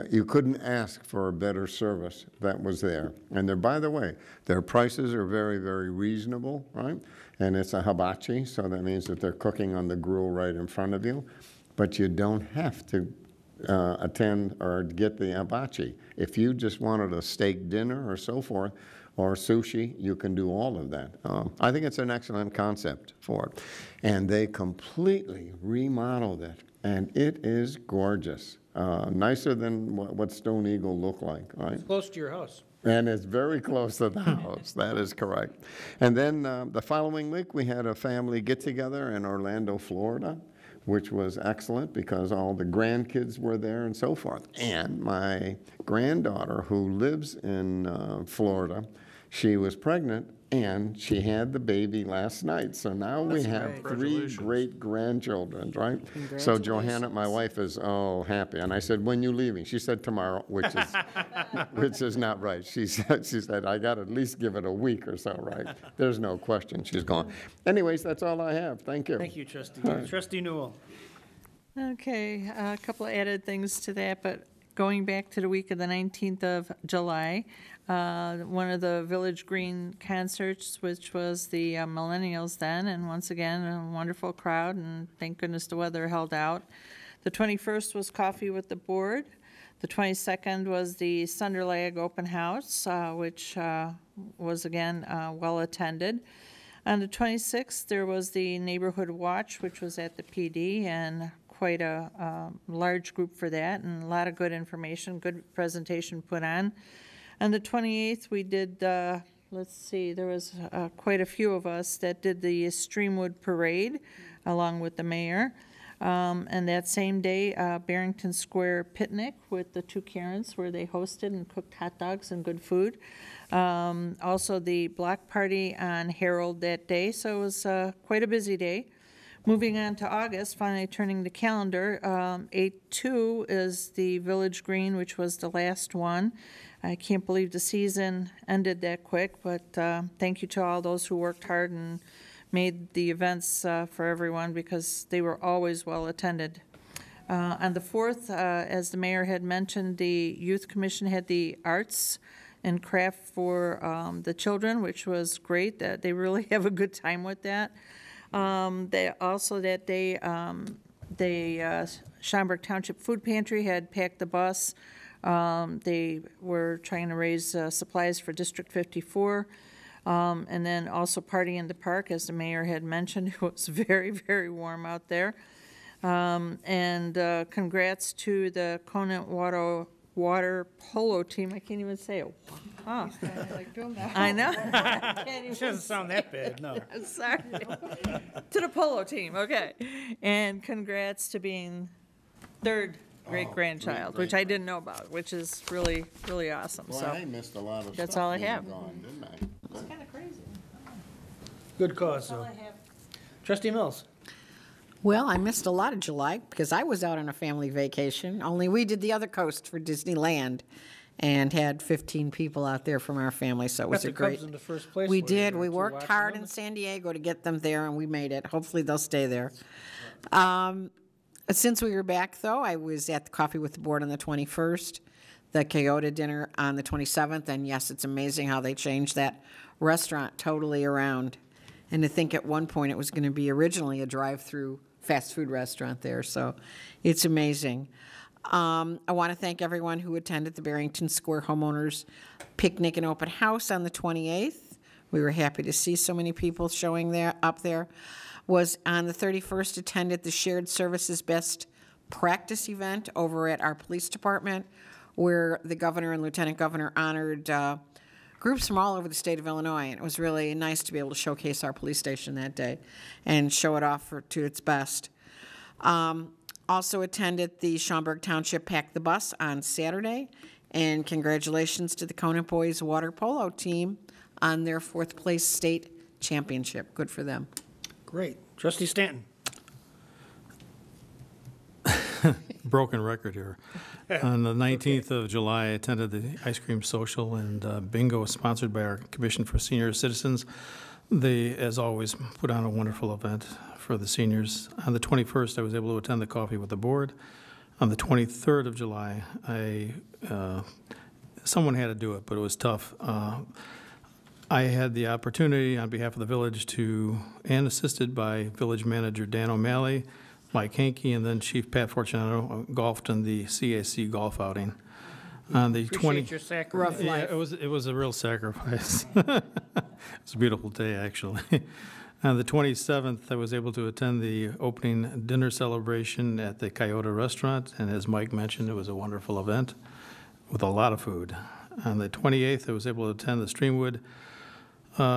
you couldn't ask for a better service that was there. And by the way, their prices are very, very reasonable, right? And it's a hibachi, so that means that they're cooking on the grill right in front of you. But you don't have to attend or get the hibachi. If you just wanted a steak dinner or so forth, or sushi, you can do all of that. I think it's an excellent concept for it. And they completely remodeled it, and it is gorgeous. Nicer than what Stone Eagle looked like, right? Close to your house. And it's very close to the house. That is correct. And then the following week, we had a family get-together in Orlando, Florida, which was excellent because all the grandkids were there and so forth. And my granddaughter, who lives in Florida, she was pregnant, and she had the baby last night. So now we have 3 great grandchildren, right? So Johanna, my wife, is happy. And I said, when you leaving? She said tomorrow, which is not right. She said, I got to at least give it a week or so, right? There's no question she's gone. Anyways, that's all I have. Thank you. Thank you, Trustee. Right. Trustee Newell. Okay, a couple of added things to that, but going back to the week of the 19th of July, one of the Village Green concerts, which was the Millennials then, and once again, a wonderful crowd, and thank goodness the weather held out. The 21st was Coffee with the Board. The 22nd was the Sunderlag Open House, which was again well-attended. On the 26th, there was the Neighborhood Watch, which was at the PD, and quite a large group for that, and a lot of good information, good presentation put on. On the 28th, we did, let's see, there was quite a few of us that did the Streamwood Parade, along with the mayor. And that same day, Barrington Square Picnic with the two Karens, where they hosted and cooked hot dogs and good food. Also, the block party on Harold that day, so it was quite a busy day. Moving on to August, finally turning the calendar, 8/2 is the Village Green, which was the last one. I can't believe the season ended that quick, but thank you to all those who worked hard and made the events for everyone, because they were always well attended. On the 4th, as the mayor had mentioned, the Youth Commission had the arts and craft for the children, which was great. That they really have a good time with that. They also that day, the Schaumburg Township Food Pantry had packed the bus. They were trying to raise supplies for District 54. And then also Party in the Park, as the mayor had mentioned. It was very, very warm out there. And congrats to the Conant water polo team. I can't even say it. Huh. I know. It doesn't sound that bad, no. Sorry. To the polo team, okay. And congrats to being third great-grandchild, which I didn't know about, which is really, really awesome. Well, So I missed a lot of stuff. that's all I being have. gone, didn't I? It's kind of crazy. Good cause, though. Trustee Mills? Well, I missed a lot of July because I was out on a family vacation, only we did the other coast for Disneyland and had 15 people out there from our family, so it was Got a the great... Cubs in the first place. We while you did. were We to worked watch hard them. in San Diego to get them there, and we made it. Hopefully, they'll stay there. Since we were back, though, I was at the Coffee with the Board on the 21st, the Kyoto dinner on the 27th, and yes, it's amazing how they changed that restaurant totally around. And to think at one point it was going to be originally a drive-through fast food restaurant there, so it's amazing. I want to thank everyone who attended the Barrington Square Homeowners Picnic and Open House on the 28th. We were happy to see so many people showing there up there. Was on the 31st attended the Shared Services Best Practice event over at our police department, where the governor and lieutenant governor honored groups from all over the state of Illinois. And it was really nice to be able to showcase our police station that day and show it off to its best. Also attended the Schaumburg Township Pack the Bus on Saturday, and congratulations to the Conant Boys water polo team on their 4th place state championship. Good for them. Great. Trustee Stanton? Broken record here. On the 19th of July, I attended the ice cream social and bingo sponsored by our Commission for Senior Citizens. They, as always, put on a wonderful event for the seniors. On the 21st, I was able to attend the Coffee with the Board. On the 23rd of July, someone had to do it, but it was tough. I had the opportunity on behalf of the village and assisted by Village Manager Dan O'Malley, Mike Hankey, and then Chief Pat Fortunato, golfed in the CAC golf outing. On the Appreciate your sacrifice. Yeah, it was a real sacrifice. It was a beautiful day, actually. On the 27th, I was able to attend the opening dinner celebration at the Kyoto restaurant, and as Mike mentioned, it was a wonderful event with a lot of food. On the 28th, I was able to attend the Streamwood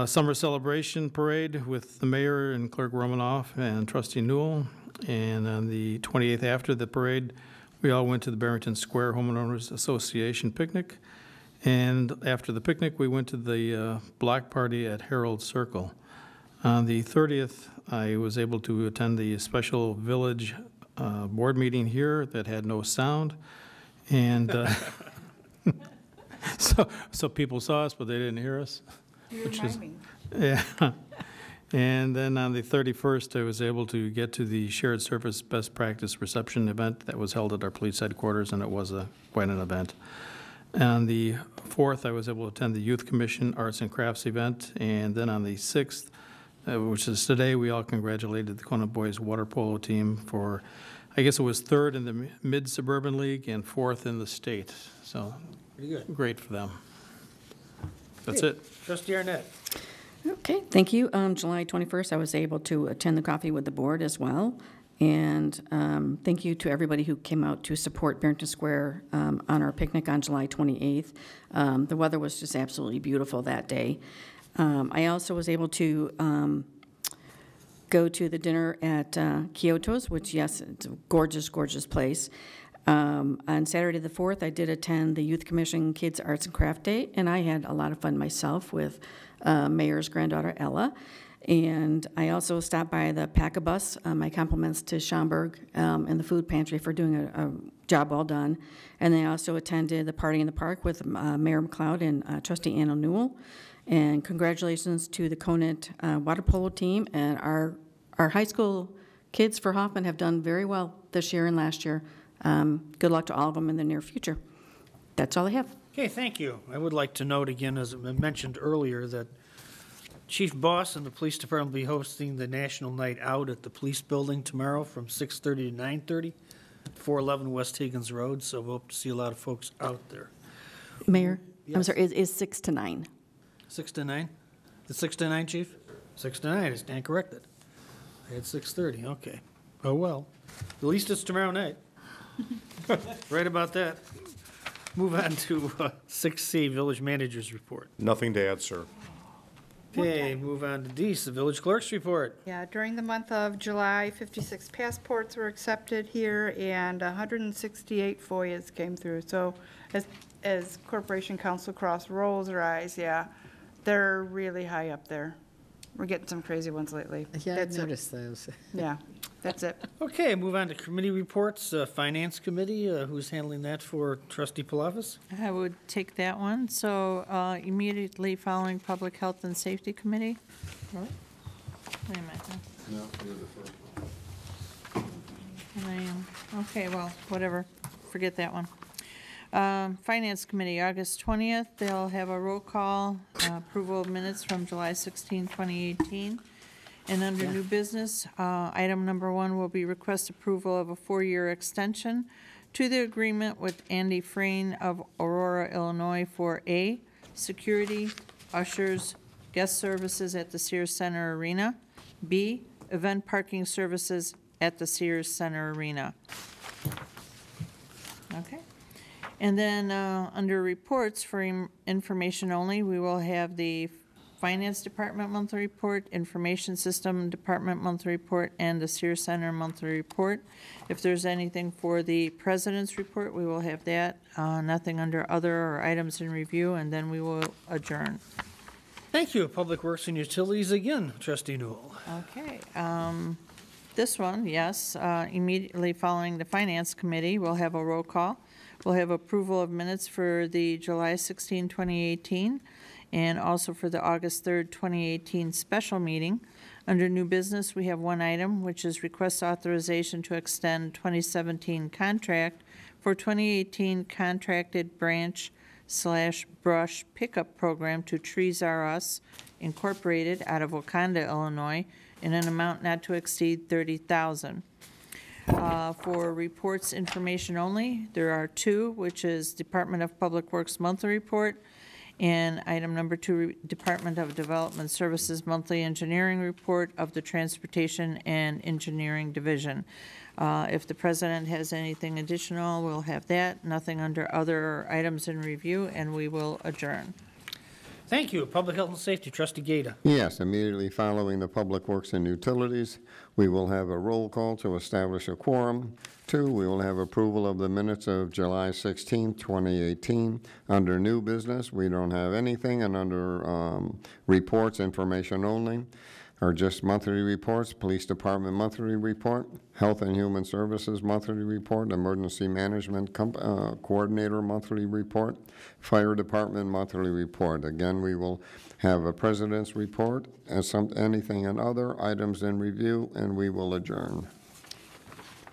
Summer Celebration Parade with the mayor and Clerk Romanoff and Trustee Newell. And on the 28th, after the parade, we all went to the Barrington Square Homeowners Association picnic. And after the picnic, we went to the block party at Harold Circle. On the 30th, I was able to attend the special village board meeting here that had no sound. And so people saw us, but they didn't hear us. Which is, yeah. And then on the 31st, I was able to get to the Shared Service Best Practice Reception event that was held at our police headquarters, and it was quite an event. On the 4th, I was able to attend the Youth Commission Arts and Crafts event, and then on the 6th, which is today, we all congratulated the Kona Boys water polo team for, I guess it was 3rd in the Mid-Suburban League and 4th in the state. So Pretty good. great for them. That's Okay. it. Trustee Arnett. Okay, thank you. July 21st, I was able to attend the coffee with the board as well. And thank you to everybody who came out to support Barrington Square on our picnic on July 28th. The weather was just absolutely beautiful that day. I also was able to go to the dinner at Kyoto's, which, yes, it's a gorgeous, gorgeous place. On Saturday the 4th, I did attend the Youth Commission Kids Arts and Craft Day, and I had a lot of fun myself with Mayor's granddaughter, Ella. And I also stopped by the Pack-A-Bus. My compliments to Schaumburg and the food pantry for doing a job well done. And then I also attended the Party in the Park with Mayor McLeod and Trustee Ann O'Neill. And congratulations to the Conant water polo team. And our high school kids for Hoffman have done very well this year and last year. Good luck to all of them in the near future. That's all I have. Okay, thank you. I would like to note again, as I mentioned earlier, that Chief Boss and the police department will be hosting the National Night Out at the police building tomorrow from 6:30 to 9:30, 411 West Higgins Road, so we hope to see a lot of folks out there. Mayor, I'm Yes. sorry, is 6 to 9? 6 to 9? It's 6 to 9, Chief? 6 to 9, I stand corrected. I had 6:30, okay. Oh, well, at least it's tomorrow night. Right about that. Move on to 6C, Village Manager's Report. Nothing to add, sir. Okay, move on to D, the Village Clerk's Report. Yeah, during the month of July, 56 passports were accepted here, and 168 FOIAs came through. So as Corporation Council Cross rolls their eyes, yeah, they're really high up there. We're getting some crazy ones lately. Yeah, That's I it. noticed those. Yeah, that's it. Okay, move on to committee reports. Finance Committee, who's handling that for Trustee Palafis? I would take that one. So immediately following Public Health and Safety Committee. Wait a minute. No, you're the first one. And I am, okay, well, whatever, forget that one. Finance Committee, August 20th, they'll have a roll call, approval of minutes from July 16, 2018. And under new business, item number 1 will be request approval of a 4-year extension to the agreement with Andy Frayne of Aurora, Illinois for A, security, ushers, guest services at the Sears Center Arena, B, event parking services at the Sears Center Arena. Okay. And then under reports for information only, we will have the Finance Department monthly report, Information System Department monthly report, and the Sears Center monthly report. If there's anything for the President's report, we will have that. Nothing under other or items in review, and then we will adjourn. Thank you. Public Works and Utilities again, Trustee Newell. Okay. This one, yes, immediately following the Finance Committee, we'll have a roll call. We'll have approval of minutes for the July 16, 2018, and also for the August 3rd, 2018 special meeting. Under new business, we have one item, which is request authorization to extend 2017 contract for 2018 contracted branch/brush pickup program to Trees R Us Incorporated out of Wakanda, Illinois, in an amount not to exceed $30,000. For reports information only, there are 2, which is Department of Public Works monthly report, and item number 2, Department of Development Services monthly engineering report of the Transportation and Engineering Division. If the President has anything additional, we'll have that. Nothing under other items in review, and we will adjourn. Thank you. Public Health and Safety, Trustee Gata. Yes, immediately following the Public Works and Utilities, we will have a roll call to establish a quorum. 2, we will have approval of the minutes of July 16, 2018. Under new business, we don't have anything, and under reports, information only, or just monthly reports, Police Department monthly report, Health and Human Services monthly report, Emergency Management Coordinator monthly report, Fire Department monthly report. Again, we will have a President's report, and anything and other items in review, and we will adjourn.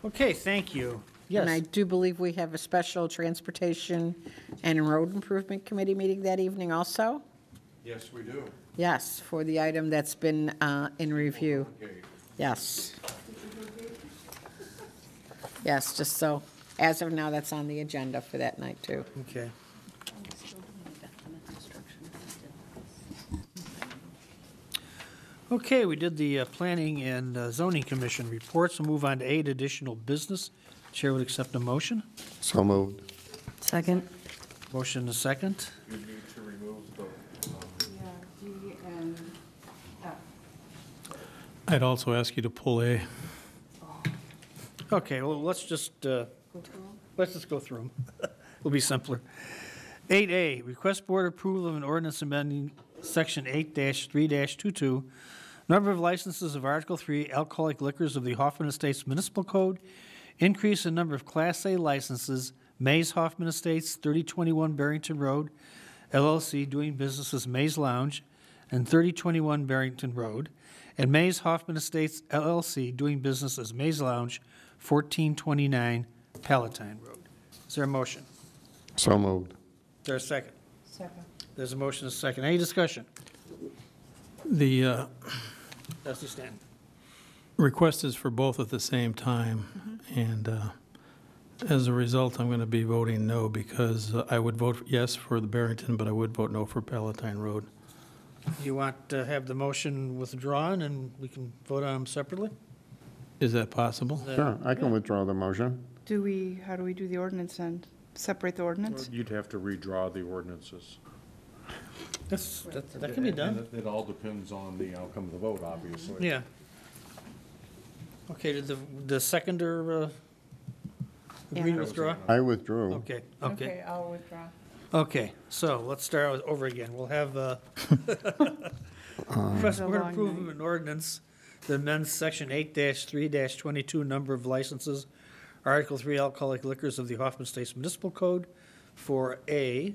Okay, thank you. Yes. And I do believe we have a special Transportation and Road Improvement Committee meeting that evening also? Yes, we do. Yes, for the item that's been in review. Yes. Yes, just so, as of now, that's on the agenda for that night, too. Okay. Okay, we did the Planning and Zoning Commission reports. We'll move on to 8, additional business. Chair would accept a motion. So moved. Second. Motion and a second. You need to remove the, I'd also ask you to pull A. Okay, well, let's just go through them. It'll be simpler. 8A, request board approval of an ordinance amending Section 8-3-22, number of licenses of Article 3 alcoholic liquors of the Hoffman Estates Municipal Code, increase in number of Class A licenses, Mays Hoffman Estates, 3021 Barrington Road, LLC, doing business as Mays Lounge, and 3021 Barrington Road, and Mays Hoffman Estates, LLC, doing business as Mays Lounge, 1429 Palatine Road. Is there a motion? So moved. Is there a second? Second. There's a motion and a second. Any discussion? The Trustee Stanton. request is for both at the same time, and as a result, I'm going to be voting no, because I would vote yes for the Barrington, but I would vote no for Palatine Road. You want to have the motion withdrawn and we can vote on them separately? Is that possible? Sure, I can withdraw the motion. How do we do the ordinance then? Separate the ordinance? you'd have to redraw the ordinances. That can be done. And it all depends on the outcome of the vote, obviously. Yeah. Okay, did the seconder agree to withdraw? I withdrew. Okay. I'll withdraw. Okay, so let's start over again. We'll have request board approval of an ordinance that amends Section 8-3-22, number of licenses, Article 3 alcoholic liquors of the Hoffman Estates Municipal Code for A,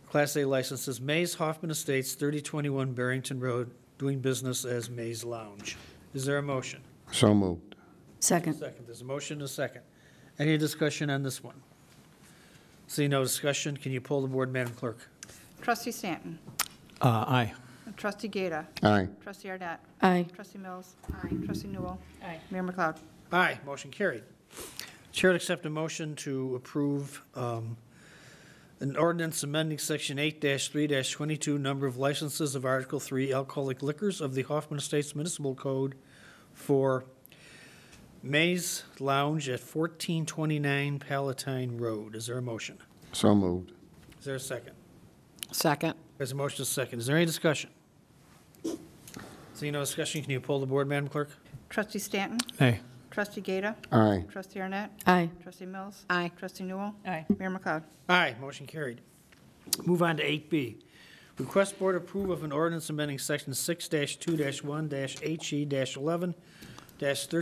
Class A licenses, Mays Hoffman Estates, 3021 Barrington Road, doing business as Mays Lounge. Is there a motion? So moved. Second. Second. There's a motion and a second. Any discussion on this one? See no discussion, can you pull the board, Madam Clerk? Trustee Stanton. Aye. Trustee Gata. Aye. Trustee Arnett. Aye. Trustee Mills. Aye. Trustee Newell. Aye. Mayor McLeod. Aye, motion carried. Chair would accept a motion to approve an ordinance amending Section 8-3-22, number of licenses of Article 3 alcoholic liquors of the Hoffman Estates Municipal Code for Mays Lounge at 1429 Palatine Road. Is there a motion? So moved. Is there a second? Second. There's a motion and a second. Is there any discussion? Seeing no discussion, can you pull the board, Madam Clerk? Trustee Stanton. Aye. Trustee Gata. Aye. Trustee Arnett. Aye. Trustee Mills. Aye. Trustee Newell. Aye. Mayor McLeod. Aye, motion carried. Move on to 8B. Request board approval of an ordinance amending Section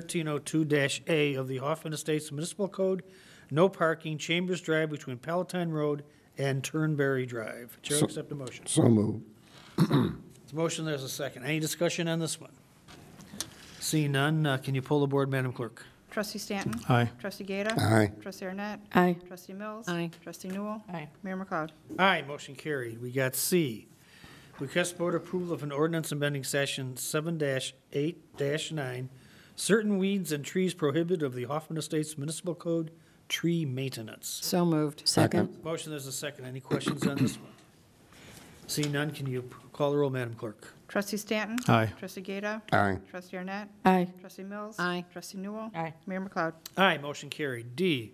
6-2-1-HE-11-1302-A of the Hoffman Estates Municipal Code, no parking, Chambers Drive between Palatine Road and Turnberry Drive. Chair will accept a motion. So moved. There's a motion, there's a second. Any discussion on this one? Seeing none, can you pull the board, Madam Clerk? Trustee Stanton. Aye. Trustee Gata. Aye. Trustee Arnett. Aye. Trustee Mills. Aye. Trustee Newell. Aye. Mayor McLeod. Aye, motion carried. We got C. Request board approval of an ordinance amending Section 7-8-9, certain weeds and trees prohibited of the Hoffman Estates Municipal Code, tree maintenance. So moved. Second. Motion, there's a second. Any questions on this one? Seeing none, can you call the roll, Madam Clerk? Trustee Stanton. Aye. Trustee Gata. Aye. Trustee Arnett. Aye. Trustee Mills. Aye. Trustee Newell. Aye. Mayor McLeod. Aye, motion carried. D,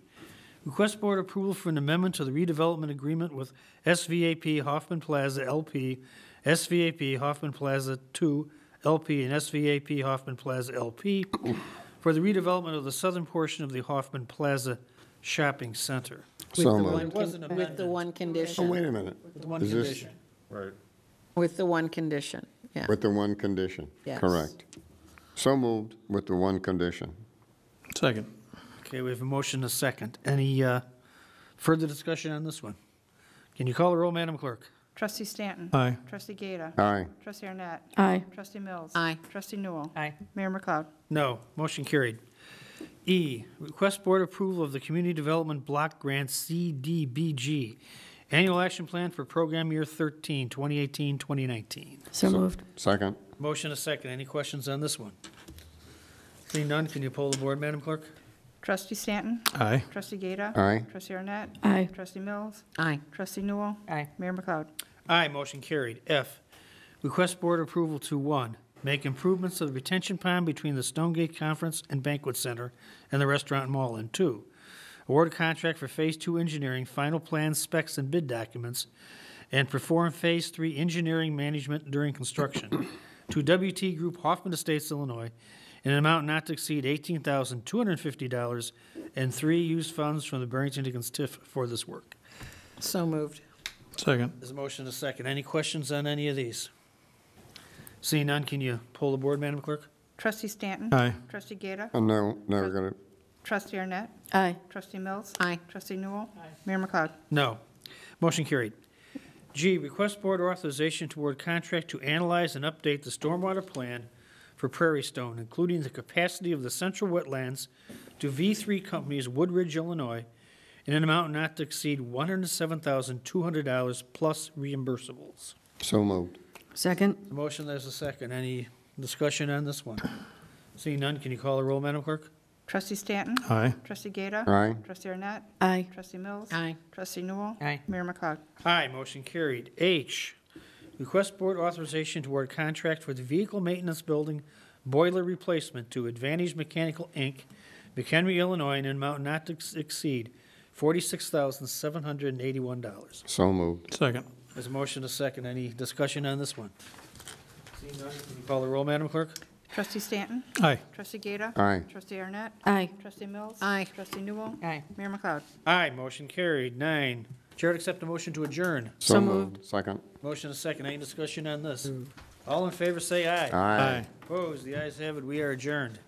request board approval for an amendment to the redevelopment agreement with SVAP Hoffman Plaza LP, SVAP Hoffman Plaza 2 LP, and SVAP Hoffman Plaza LP for the redevelopment of the southern portion of the Hoffman Plaza Shopping Center. So With moved. the one Oh, condition. wait a minute. With one Is this- condition. Right. With the one condition, yeah. With the one condition? Yes. Correct. So moved with the one condition. Second. Okay, we have a motion, a second. Any further discussion on this one? Can you call the roll, Madam Clerk? Trustee Stanton. Aye. Trustee Gata. Aye. Trustee Arnett. Aye. Trustee Mills. Aye. Trustee Newell. Aye. Mayor McLeod. No, motion carried. E, request board approval of the Community Development Block Grant CDBG Annual Action Plan for Program Year 13, 2018-2019. So moved. Second. Motion a second. Any questions on this one? Seeing none, can you poll the board, Madam Clerk? Trustee Stanton? Aye. Trustee Gata? Aye. Trustee Arnett? Aye. Trustee Mills? Aye. Trustee Newell? Aye. Mayor McLeod? Aye, motion carried. F, request board approval to, 1, make improvements to the retention pond between the Stonegate Conference and Banquet Center and the Restaurant Mall, and 2, award a contract for Phase 2 engineering, final plans, specs, and bid documents, and perform Phase 3 engineering management during construction to WT Group, Hoffman Estates, Illinois, in an amount not to exceed $18,250, and 3, use funds from the Barrington Dickens TIF for this work. So moved. Second. There's a motion and a second. Any questions on any of these? Seeing none, can you poll the board, Madam Clerk? Trustee Stanton? Aye. Trustee Gata? No, never got it. Trustee Arnett? Aye. Trustee Mills? Aye. Trustee Newell? Mayor McLeod? No. Motion carried. G, request board authorization toward contract to analyze and update the stormwater plan for Prairie Stone, including the capacity of the central wetlands to V3 Companies, Woodridge, Illinois, in an amount not to exceed $107,200 plus reimbursables. So moved. Second. The motion, there's a second. Any discussion on this one? Seeing none, can you call the roll, Madam Clerk? Trustee Stanton? Aye. Trustee Gata? Aye. Trustee Arnett? Aye. Trustee Mills? Aye. Trustee Newell? Aye. Mayor McLeod? Aye, motion carried. H, request board authorization toward contract for the vehicle maintenance building boiler replacement to Advantage Mechanical, Inc., McHenry, Illinois, in an amount not to exceed $46,781. So moved. Second. There's a motion, a second. Any discussion on this one? Seeing none, can you call the roll, Madam Clerk? Trustee Stanton? Aye. Trustee Gata? Aye. Trustee Arnett? Aye. Trustee Mills? Aye. Trustee Newell? Aye. Mayor McLeod? Aye, motion carried. 9, Chair to accept a motion to adjourn. So moved. Second. Motion, a second. Any discussion on this? All in favor, say aye. Aye. Opposed? The ayes have it. We are adjourned.